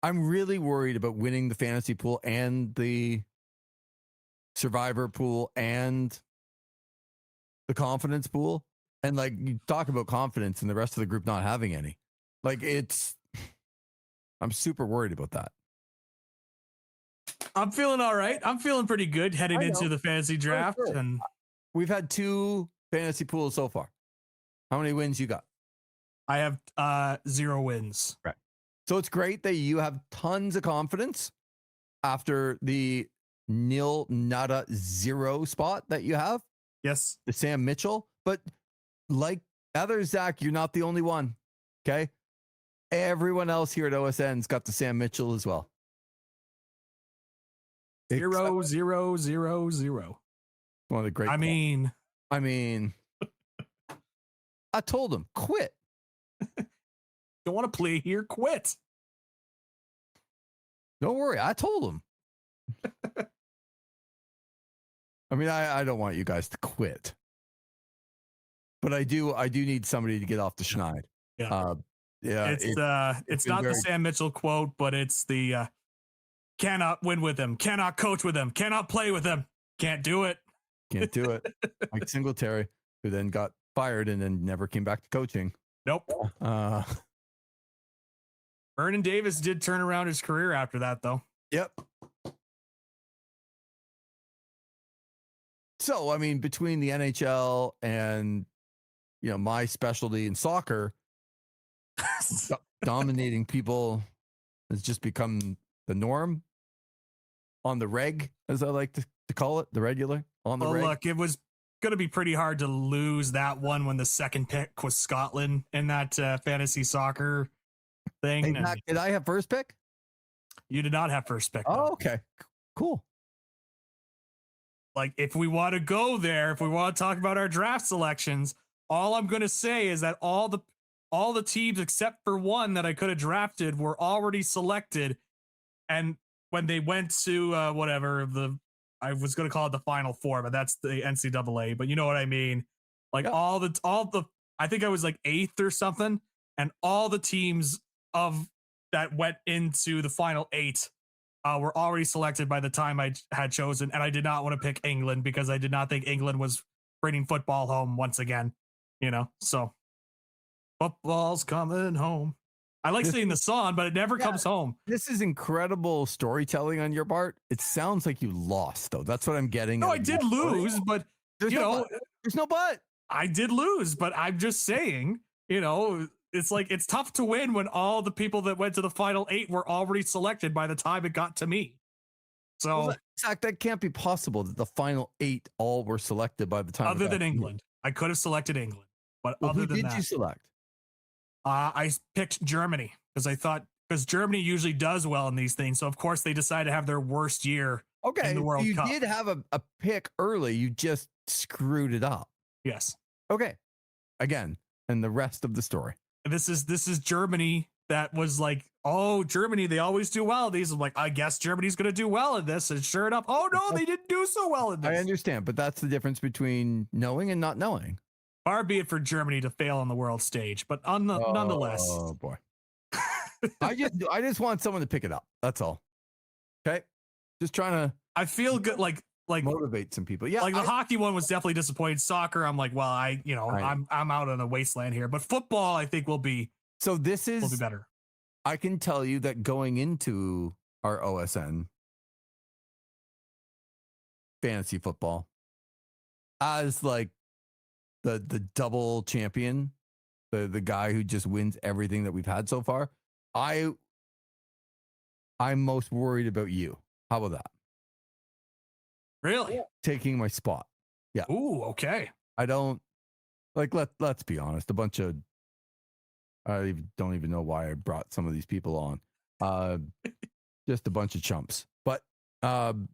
I'm really worried about winning the fantasy pool and the survivor pool and the confidence pool. And, like, you talk about confidence and the rest of the group not having any. Like, I'm super worried about that. I'm feeling all right. I'm feeling pretty good heading I know. into the fantasy draft. Sure. And We've had 2 fantasy pools so far. How many wins you got? I have 0 wins. Right. So it's great that you have tons of confidence after the nil nada 0 spot that you have, Yes. the Sam Mitchell. But like others, Zach, you're not the only one. Okay. Everyone else here at OSN's got the Sam Mitchell as well. 0, 0, 0, 0. One of the great. I mean, I told him, quit. don't want to play here, quit. Don't worry. I told him. I mean, I don't want you guys to quit. But I do need somebody to get off the schneid. Yeah. Yeah. It's not the Sam Mitchell quote, but it's the cannot win with him, cannot coach with him, cannot play with him, can't do it. Can't do it. Mike Singletary, who then got fired and then never came back to coaching. Nope. Vernon Davis did turn around his career after that, though. Yep. So, I mean, between the NHL and, my specialty in soccer, dominating people has just become the norm on the reg, as I like to call it, the regular on the reg. Look, it was going to be pretty hard to lose that one when the second pick was Scotland in that fantasy soccer thing. Hey, Mac, did I have first pick? You did not have first pick. Oh, okay. Cool. Like, if we want to go there, if we want to talk about our draft selections, all I'm going to say is that all the teams except for one that I could have drafted were already selected. And when they went to I was going to call it the Final Four, but that's the NCAA, but you know what I mean? Like, all the, I think I was like 8th or something. And all the teams that went into the final 8 were already selected by the time I had chosen. And I did not want to pick England because I did not think England was bringing football home once again, so football's coming home. I like singing the song, but it never comes home. This is incredible storytelling on your part. It sounds like you lost, though. That's what I'm getting. No, I did lose, but there's no but. I did lose, but I'm just saying, it's like, it's tough to win when all the people that went to the final 8 were already selected by the time it got to me. So, Zach, that can't be possible that the final 8 all were selected by the time. Other than England, I could have selected England, but who did you select? I picked Germany because Germany usually does well in these things. So of course they decide to have their worst year. Okay, in the World Cup. You did have a pick early. You just screwed it up. Yes. Okay. Again, and the rest of the story. This is Germany that was like, oh, Germany, they always do well. These are like, I guess Germany's going to do well in this. And sure enough, oh no, they didn't do so well in this. I understand, but that's the difference between knowing and not knowing. Far be it for Germany to fail on the world stage, but nonetheless. Oh boy. I just want someone to pick it up. That's all. Okay. Just trying to. I feel good. Like motivate some people. Yeah. Like the hockey one was definitely disappointing. Soccer, I'm like, well, I'm out on a wasteland here, but football, I think will be better. I can tell you that going into our OSN fantasy football as like the double champion, the guy who just wins everything that we've had so far, I'm most worried about you. How about that? Really? Taking my spot. Yeah. Ooh, okay. I don't let's be honest. A bunch of I don't even know why I brought some of these people on. Just a bunch of chumps. But I'm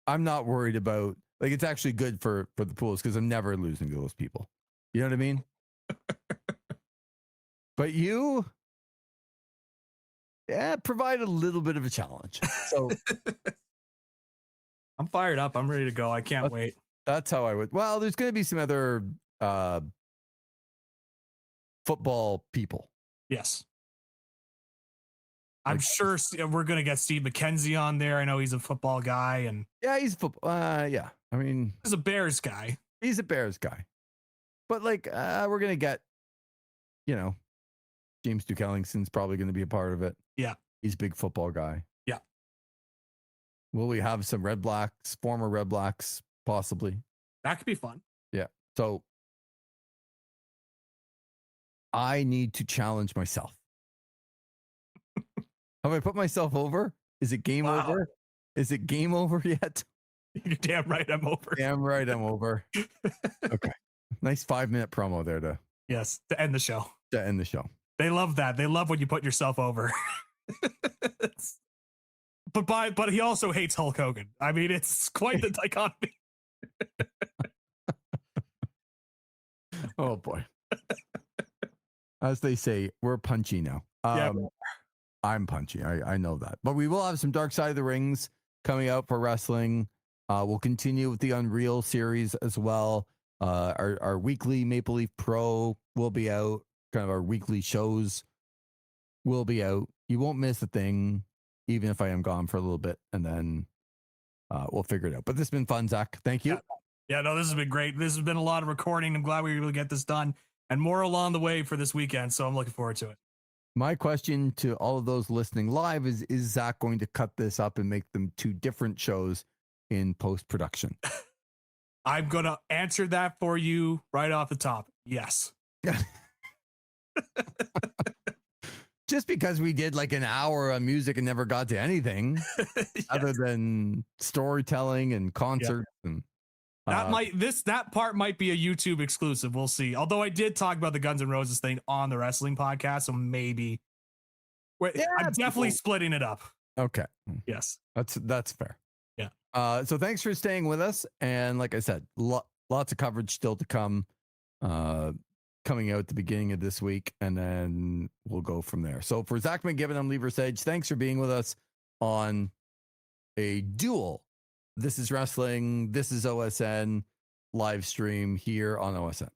not worried about, like, it's actually good for the pools because I'm never losing to those people. You know what I mean? But you provide a little bit of a challenge. So I'm fired up. I'm ready to go. I can't wait. That's how I would. Well, there's going to be some other football people. Yes. I'm sure we're going to get Steve McKenzie on there. I know he's a football guy. And yeah, he's football. Yeah. I mean, he's a Bears guy. He's a Bears guy. But like, we're going to get, James Duke Ellingson's probably going to be a part of it. Yeah. He's a big football guy. Yeah. Will we have some Red Blacks, former Red Blacks, possibly? That could be fun. Yeah. So I need to challenge myself. Have I put myself over? Is it game over? Is it game over yet? You're damn right I'm over. Damn right I'm over. Okay. Nice 5-minute promo there to end the show. To end the show. They love that. They love when you put yourself over. But he also hates Hulk Hogan. I mean, it's quite the dichotomy. Oh boy. As they say, we're punchy now. I'm punchy. I know that. But we will have some Dark Side of the Rings coming out for wrestling. We'll continue with the Unreal series as well. Our weekly Maple Leaf Pro will be out. Kind of our weekly shows will be out. You won't miss a thing, even if I am gone for a little bit, and then we'll figure it out. But this has been fun, Zach. Thank you. Yeah, no, this has been great. This has been a lot of recording. I'm glad we were able to get this done, and more along the way for this weekend. So I'm looking forward to it. My question to all of those listening live is Zach going to cut this up and make them 2 different shows in post-production? I'm going to answer that for you right off the top. Yes. Just because we did like an hour of music and never got to anything other than storytelling and concerts. And that part might be a YouTube exclusive. We'll see. Although I did talk about the Guns N' Roses thing on the wrestling podcast, so maybe I'm definitely splitting it up. Okay. Yes. That's fair. Yeah. So thanks for staying with us. And like I said, lots of coverage still to come, coming out at the beginning of this week, and then we'll go from there. So for Zach McGibbon, I'm Lee Versage. Thanks for being with us on a dual This Is Wrestling, This Is OSN live stream here on OSN.